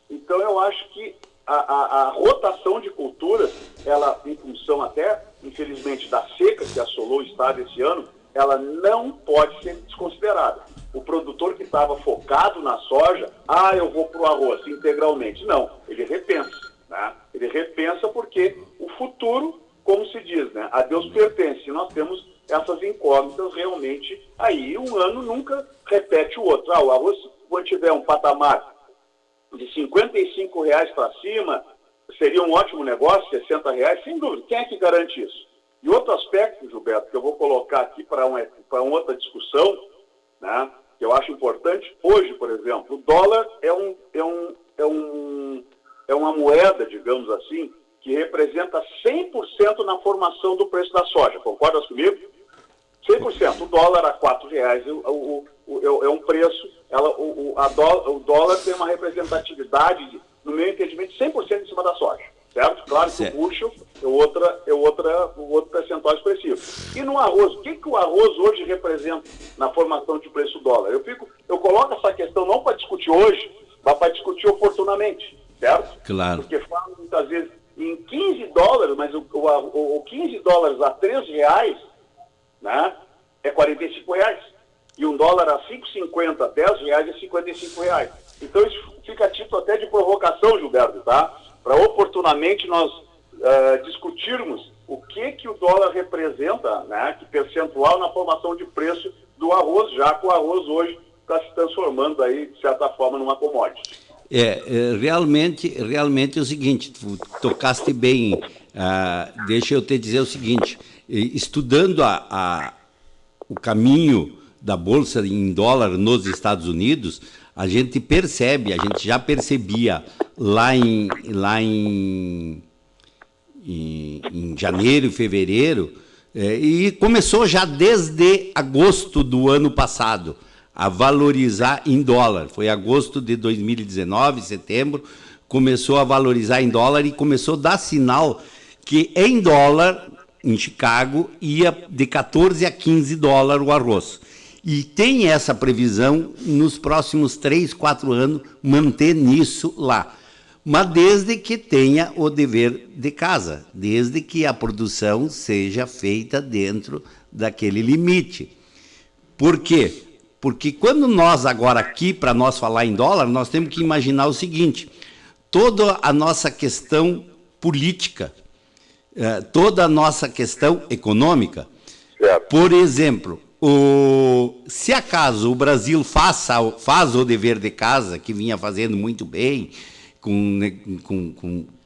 Então eu acho que a rotação de culturas, ela, em função até, infelizmente, da seca que assolou o estado esse ano, ela não pode ser desconsiderada. O produtor que estava focado na soja, eu vou para o arroz integralmente. Não, ele repensa, né? Ele repensa porque o futuro, como se diz, né, a Deus pertence. Nós temos essas incógnitas realmente aí. Um ano nunca repete o outro. O arroz, quando tiver um patamar de R$55 para cima, seria um ótimo negócio, R$60, sem dúvida. Quem é que garante isso? E outro aspecto, Gilberto, que eu vou colocar aqui para uma outra discussão, né, que eu acho importante. Hoje, por exemplo, o dólar é uma moeda, digamos assim, que representa 100% na formação do preço da soja. Concordas comigo? 100%. O dólar a R$4 é um preço, o dólar tem uma representatividade, no meu entendimento, 100% em cima da soja. Certo? Claro que o bushel é outro percentual expressivo. E no arroz, o que o arroz hoje representa na formação de preço dólar? Eu coloco essa questão não para discutir hoje, mas para discutir oportunamente, certo? Claro. Porque falam muitas vezes em $15, mas o $15 a R$3, né, é R$45. E um dólar a 5,50, R$10 é R$55. Então isso fica a título até de provocação, Gilberto, tá? Para oportunamente nós discutirmos o que o dólar representa, né, que percentual na formação de preço do arroz, já que o arroz hoje está se transformando aí, de certa forma, numa commodity. Realmente é o seguinte, tu tocaste bem, deixa eu te dizer o seguinte, estudando o caminho da Bolsa em dólar nos Estados Unidos, a gente já percebia lá em janeiro e fevereiro, e começou já desde agosto do ano passado a valorizar em dólar. Foi agosto de 2019, setembro, começou a valorizar em dólar e começou a dar sinal que em dólar em Chicago, ia de 14 a 15 dólares o arroz. E tem essa previsão, nos próximos 3, 4 anos, manter nisso lá. Mas desde que tenha o dever de casa, desde que a produção seja feita dentro daquele limite. Por quê? Porque quando nós agora aqui, para nós falar em dólar, nós temos que imaginar o seguinte, toda a nossa questão política, toda a nossa questão econômica, por exemplo, se acaso o Brasil faz o dever de casa, que vinha fazendo muito bem,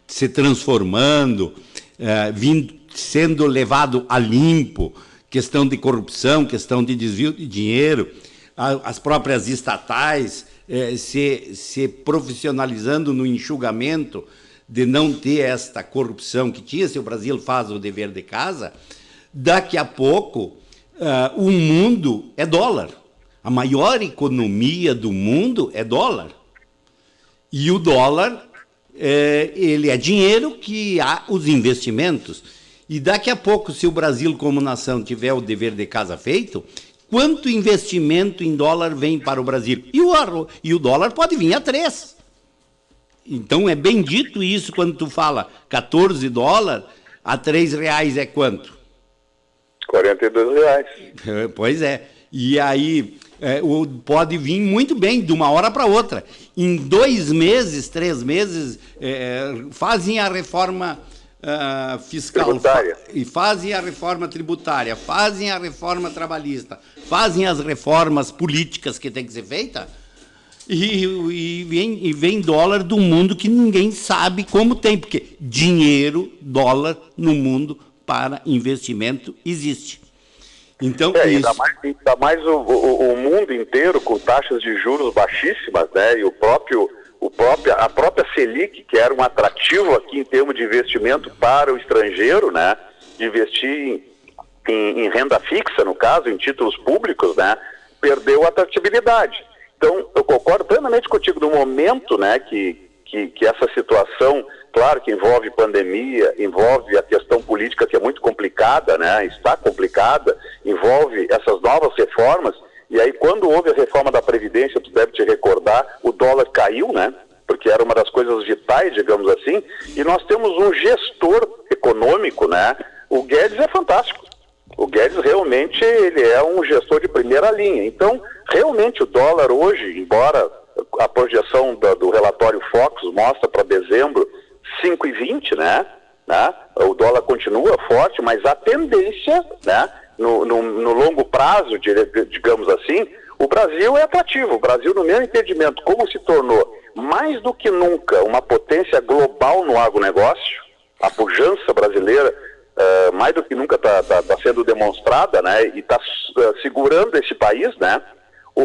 se transformando, sendo levado a limpo, questão de corrupção, questão de desvio de dinheiro, as próprias estatais se profissionalizando no enxugamento de não ter esta corrupção que tinha, se o Brasil faz o dever de casa, daqui a pouco o mundo é dólar. A maior economia do mundo é dólar. E o dólar, ele é dinheiro que há os investimentos. E daqui a pouco, se o Brasil como nação tiver o dever de casa feito, quanto investimento em dólar vem para o Brasil? E o dólar pode vir a 3. Então é bem dito isso quando tu fala 14 dólares, a 3 reais é quanto? 42 reais. Pois é. E aí pode vir muito bem, de uma hora para outra. Em 2 meses, 3 meses, fazem a reforma fiscal, e fazem a reforma tributária, fazem a reforma trabalhista, fazem as reformas políticas que tem que ser feita, e vem dólar do mundo que ninguém sabe como tem, porque dinheiro, dólar no mundo para investimento existe. Então, isso... ainda mais o mundo inteiro com taxas de juros baixíssimas, né? E a própria Selic, que era um atrativo aqui em termos de investimento para o estrangeiro, né? De investir em renda fixa, no caso, em títulos públicos, né? Perdeu a atratividade. Então, eu concordo plenamente contigo no momento, né? Que essa situação, claro que envolve pandemia, envolve a questão política que é muito complicada, né? Está complicada, envolve essas novas reformas. E aí, quando houve a reforma da Previdência, tu deve te recordar, o dólar caiu, né? Porque era uma das coisas vitais, digamos assim. E nós temos um gestor econômico, né? O Guedes é fantástico. O Guedes realmente ele é um gestor de primeira linha. Então, realmente o dólar hoje, embora a projeção do relatório Fox mostra para dezembro 5,20, né? O dólar continua forte, mas a tendência, né? No longo prazo, digamos assim, o Brasil é atrativo. O Brasil, no meu entendimento, como se tornou mais do que nunca uma potência global no agronegócio, a pujança brasileira mais do que nunca está sendo demonstrada, né? E está segurando esse país, né?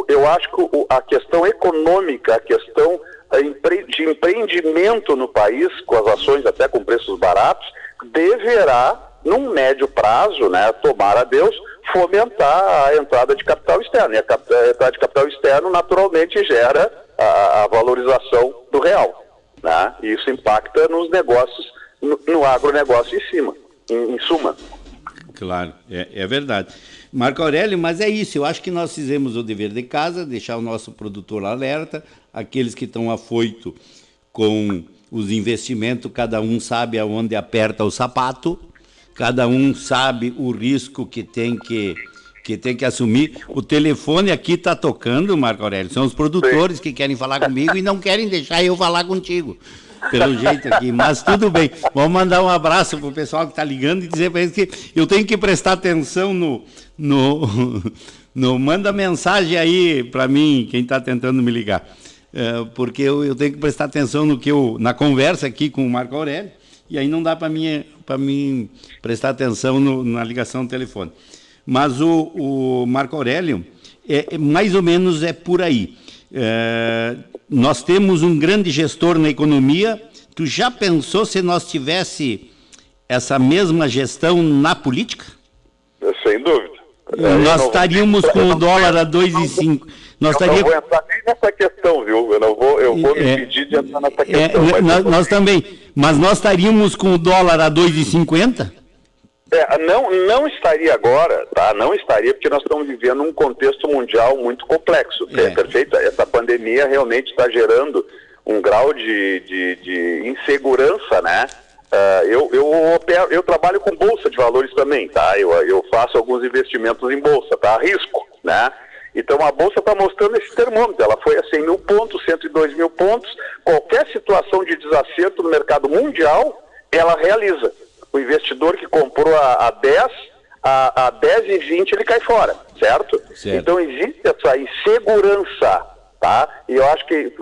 Eu acho que a questão econômica, a questão de empreendimento no país, com as ações até com preços baratos, deverá, num médio prazo, né, tomara a Deus, fomentar a entrada de capital externo. E a entrada de capital externo, naturalmente, gera a valorização do real, né? E isso impacta nos negócios, no agronegócio em suma. Claro, é verdade. Marco Aurélio, mas é isso, eu acho que nós fizemos o dever de casa, deixar o nosso produtor alerta, aqueles que estão afoitos com os investimentos, cada um sabe aonde aperta o sapato, cada um sabe o risco que tem que assumir. O telefone aqui está tocando, Marco Aurélio, são os produtores que querem falar comigo e não querem deixar eu falar contigo. Pelo jeito aqui, mas tudo bem. Vamos mandar um abraço para o pessoal que está ligando e dizer para eles que eu tenho que prestar atenção manda mensagem aí para mim, quem está tentando me ligar. Porque eu tenho que prestar atenção na conversa aqui com o Marco Aurélio, e aí não dá para mim prestar atenção na ligação do telefone. Mas o Marco Aurélio, mais ou menos é por aí. Nós temos um grande gestor na economia. Tu já pensou se nós tivesse essa mesma gestão na política? Sem dúvida. Nós estaríamos com o dólar a 2,5. Não vou entrar nem nessa questão, viu? Eu vou me pedir de entrar nessa questão. Nós também. Mas nós estaríamos com o dólar a 2,50? Não estaria agora, tá? Não estaria, porque nós estamos vivendo um contexto mundial muito complexo, perfeito? Essa pandemia realmente está gerando um grau de insegurança, né? Eu trabalho com bolsa de valores também, tá? Eu faço alguns investimentos em bolsa, tá? Risco, né? Então a bolsa está mostrando esse termômetro, ela foi a 100 mil pontos, 102 mil pontos, qualquer situação de desacerto no mercado mundial, ela realiza. O investidor que comprou a 10, a 10 e 20 ele cai fora, certo? Então existe essa insegurança, tá? E eu acho que,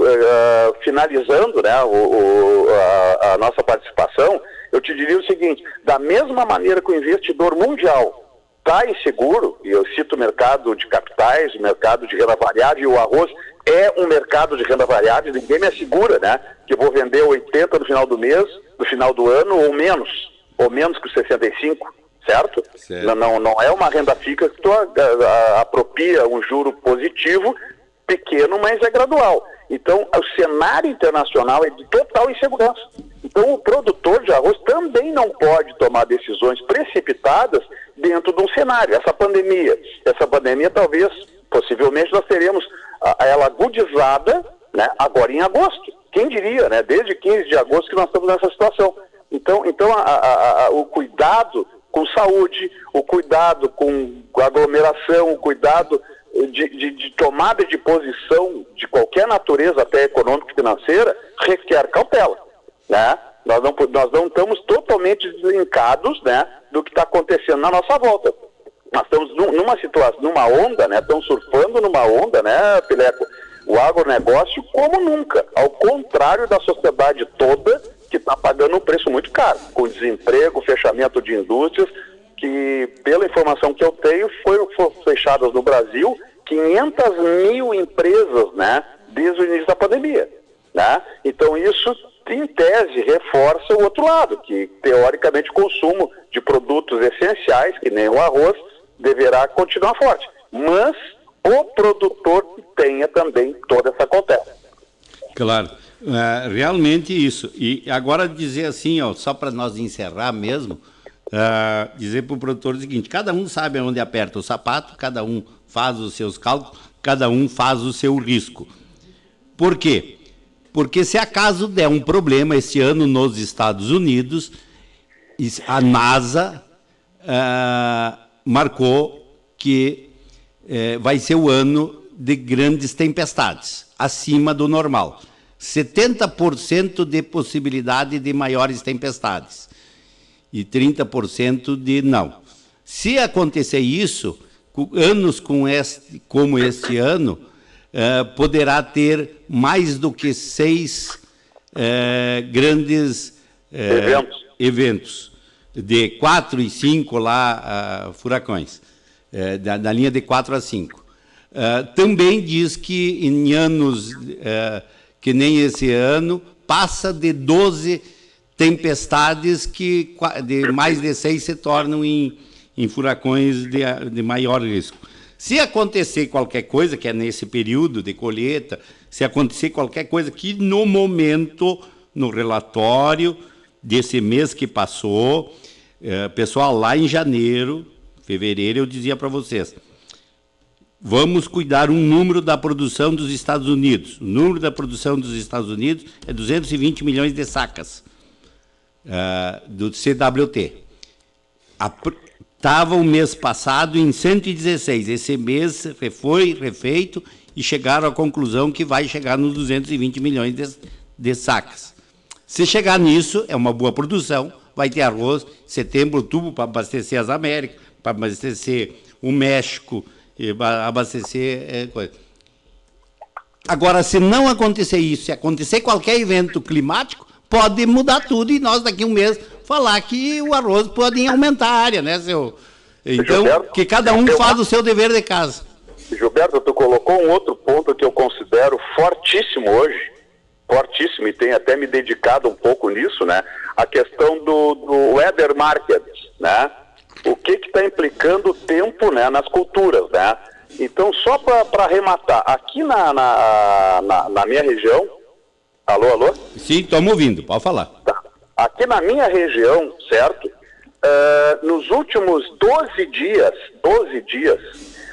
finalizando, né, a nossa participação, eu te diria o seguinte: da mesma maneira que o investidor mundial está inseguro, e eu cito o mercado de capitais, o mercado de renda variável, e o arroz é um mercado de renda variável, ninguém me assegura, né, que eu vou vender 80 no final do mês, no final do ano, ou menos que 65, certo? Não é uma renda fixa que tu apropria um juro positivo, pequeno, mas é gradual. Então, o cenário internacional é de total insegurança. Então, o produtor de arroz também não pode tomar decisões precipitadas dentro de um cenário. Essa pandemia talvez, possivelmente, nós teremos ela agudizada, né, agora em agosto. Quem diria, né? Desde 15 de agosto que nós estamos nessa situação. Então o cuidado com saúde, o cuidado com aglomeração, o cuidado de tomada de posição de qualquer natureza, até econômica e financeira, requer cautela, né? Nós não estamos totalmente deslinkados, né, do que está acontecendo na nossa volta. Nós estamos numa situação, numa onda, né? Estamos surfando numa onda, né, Pileco? O agronegócio como nunca, ao contrário da sociedade toda, que está pagando um preço muito caro, com desemprego, fechamento de indústrias, que, pela informação que eu tenho, foram fechadas no Brasil 500 mil empresas, né, desde o início da pandemia, né? Então isso, em tese, reforça o outro lado, que teoricamente o consumo de produtos essenciais, que nem o arroz, deverá continuar forte, mas o produtor tenha também toda essa cautela. Claro, realmente isso. E agora dizer assim, ó, só para nós encerrar mesmo, dizer para o produtor o seguinte: cada um sabe onde aperta o sapato, cada um faz os seus cálculos, cada um faz o seu risco. Por quê? Porque se acaso der um problema este ano nos Estados Unidos, a NASA marcou que vai ser o ano de grandes tempestades, acima do normal. 70% de possibilidade de maiores tempestades e 30% de não. Se acontecer isso, anos como este ano, poderá ter mais do que 6 grandes eventos, de 4 e 5 lá, furacões, da linha de 4 a 5. Também diz que em anos que nem esse ano, passa de 12 tempestades que de mais de 6 se tornam em furacões de maior risco. Se acontecer qualquer coisa, que é nesse período de colheita, se acontecer qualquer coisa que no momento, no relatório desse mês que passou, pessoal, lá em janeiro, fevereiro, eu dizia para vocês: vamos cuidar um número da produção dos Estados Unidos. O número da produção dos Estados Unidos é 220 milhões de sacas do CWT. Estava o mês passado em 116. Esse mês foi refeito e chegaram à conclusão que vai chegar nos 220 milhões de sacas. Se chegar nisso, é uma boa produção. Vai ter arroz, setembro, outubro, para abastecer as Américas, para abastecer o México, abastecer coisa. Agora, se não acontecer isso, se acontecer qualquer evento climático, pode mudar tudo e nós daqui a um mês falar que o arroz pode aumentar a área, né, seu? Então, Gilberto, que cada um faz o seu dever de casa. Gilberto, tu colocou um outro ponto que eu considero fortíssimo hoje, fortíssimo, e tenho até me dedicado um pouco nisso, né? A questão do weather market, né? O que está implicando o tempo, né, nas culturas, né? Então, só para arrematar, aqui na minha região... Alô? Sim, estamos ouvindo, pode falar. Tá. Aqui na minha região, certo? nos últimos 12 dias,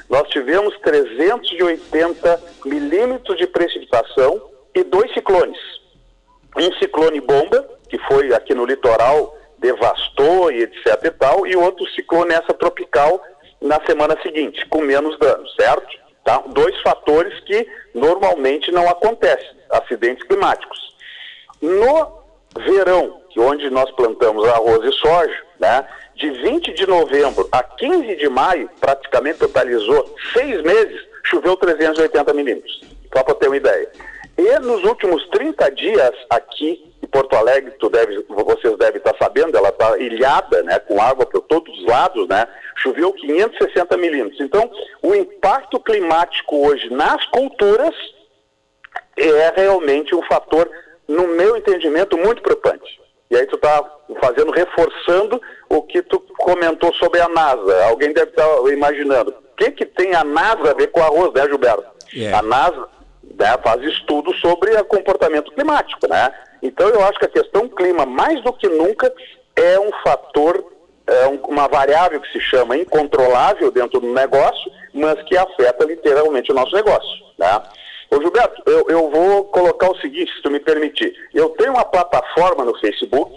nós tivemos 380 milímetros de precipitação e 2 ciclones. Um ciclone bomba, que foi aqui no litoral, devastou e etc e tal, e outro ciclone essa tropical na semana seguinte, com menos dano, certo? Tá? 2 fatores que normalmente não acontecem, acidentes climáticos. No verão, que onde nós plantamos arroz e soja, né, de 20 de novembro a 15 de maio, praticamente totalizou 6 meses, choveu 380 milímetros, só para ter uma ideia. E nos últimos 30 dias aqui em Porto Alegre, vocês devem estar sabendo, ela está ilhada, né, com água por todos os lados, né, choveu 560 milímetros. Então, o impacto climático hoje nas culturas é realmente um fator, no meu entendimento, muito preocupante. E aí tu está reforçando o que tu comentou sobre a NASA. Alguém deve estar imaginando, o que tem a NASA a ver com arroz, né, Gilberto? A NASA, né, faz estudos sobre o comportamento climático, né? Então eu acho que a questão clima, mais do que nunca, é um fator, uma variável que se chama incontrolável dentro do negócio, mas que afeta literalmente o nosso negócio, né? Ô Gilberto, eu vou colocar o seguinte, se tu me permitir. Eu tenho uma plataforma no Facebook,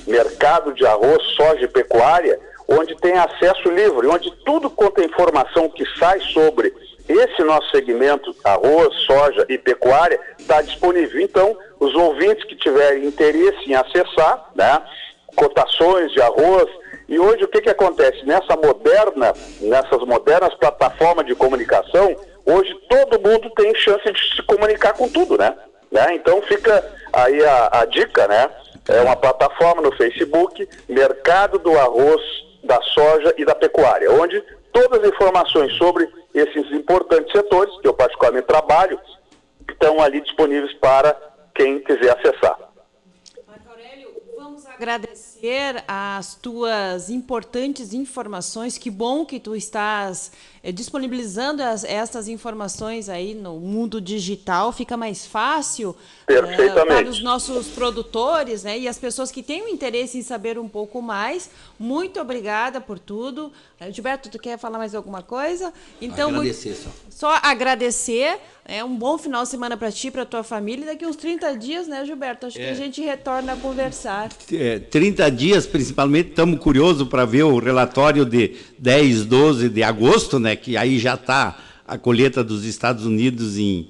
Mercado de Arroz, Soja e Pecuária, onde tem acesso livre, onde tudo quanto é informação que sai sobre esse nosso segmento, arroz, soja e pecuária, está disponível. Então, os ouvintes que tiverem interesse em acessar, né, cotações de arroz, e hoje o que acontece? Nessas modernas plataformas de comunicação, hoje todo mundo tem chance de se comunicar com tudo, né? Então fica aí a dica, né? É uma plataforma no Facebook, Mercado do Arroz, da Soja e da Pecuária, onde todas as informações sobre esses importantes setores, que eu particularmente trabalho, estão ali disponíveis para quem quiser acessar. Marco Aurélio, vamos agradecer as tuas importantes informações. Que bom que tu estás disponibilizando estas informações aí no mundo digital. Fica mais fácil para os nossos produtores, né, e as pessoas que têm o interesse em saber um pouco mais. Muito obrigada por tudo. Gilberto, tu quer falar mais alguma coisa? Então, agradecer só agradecer. Um bom final de semana para ti, para tua família. Daqui uns 30 dias, né, Gilberto? Acho que a gente retorna a conversar. 30 dias, principalmente, estamos curiosos para ver o relatório de 10, 12 de agosto, né, que aí já está a colheita dos Estados Unidos em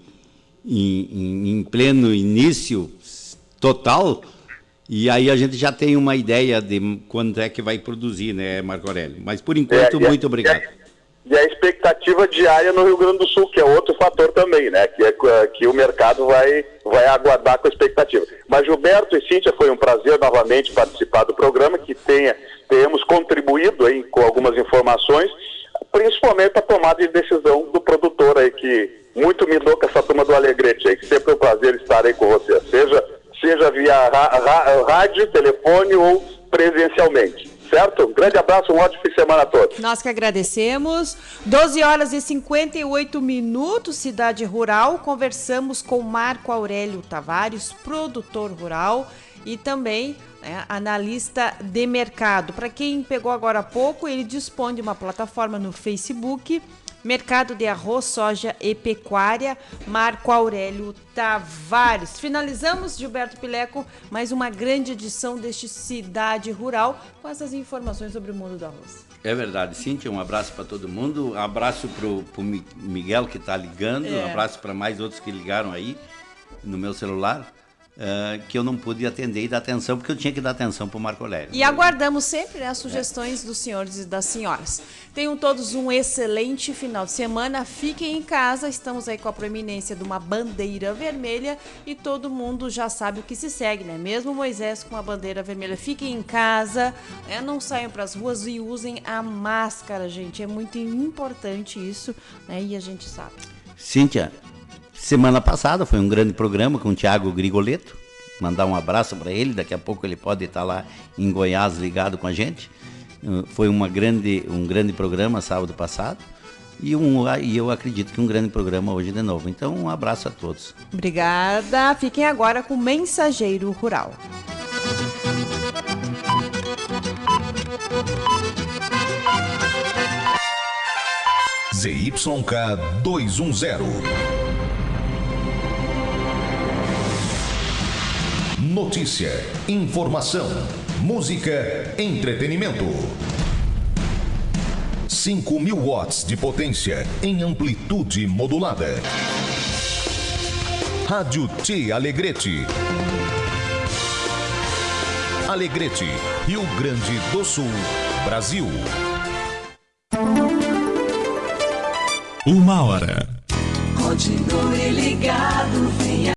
pleno início total, e aí a gente já tem uma ideia de quanto é que vai produzir, né, Marco Aurélio? Mas, por enquanto, muito obrigado. E a expectativa diária no Rio Grande do Sul, que é outro fator também, né? Que o mercado vai aguardar com a expectativa. Mas, Gilberto e Cíntia, foi um prazer novamente participar do programa, que tenhamos contribuído aí com algumas informações, principalmente a tomada de decisão do produtor aí, que muito me dou com essa turma do Alegrete aí, que sempre é um prazer estar aí com você, seja via rádio, telefone ou presencialmente. Certo? Um grande abraço, um ótimo fim de semana a todos. Nós que agradecemos. 12h58, Cidade Rural. Conversamos com Marco Aurélio Tavares, produtor rural e também analista de mercado. Para quem pegou agora há pouco, ele dispõe de uma plataforma no Facebook, Mercado de Arroz, Soja e Pecuária, Marco Aurélio Tavares. Finalizamos, Gilberto Pileco, mais uma grande edição deste Cidade Rural, com essas informações sobre o mundo do arroz. É verdade, Cíntia, um abraço para todo mundo, um abraço para o Miguel que está ligando, um abraço para mais outros que ligaram aí no meu celular. Que eu não pude atender e dar atenção, porque eu tinha que dar atenção para o Marco Aurélio. E aguardamos sempre as sugestões dos senhores e das senhoras. Tenham todos um excelente final de semana. Fiquem em casa, estamos aí com a proeminência de uma bandeira vermelha e todo mundo já sabe o que se segue, né? Mesmo Moisés com a bandeira vermelha. Fiquem em casa, não saiam para as ruas e usem a máscara, gente. É muito importante isso, né? E a gente sabe. Cíntia, semana passada foi um grande programa com o Thiago Grigoleto. Mandar um abraço para ele, daqui a pouco ele pode estar lá em Goiás ligado com a gente. Foi um grande programa sábado passado e eu acredito que um grande programa hoje de novo. Então, um abraço a todos. Obrigada. Fiquem agora com o Mensageiro Rural. ZYK 210. Notícia, informação, música, entretenimento. 5.000 watts de potência em amplitude modulada. Rádio T Alegrete. Alegrete, Rio Grande do Sul, Brasil. 1 hora. Continue ligado, vem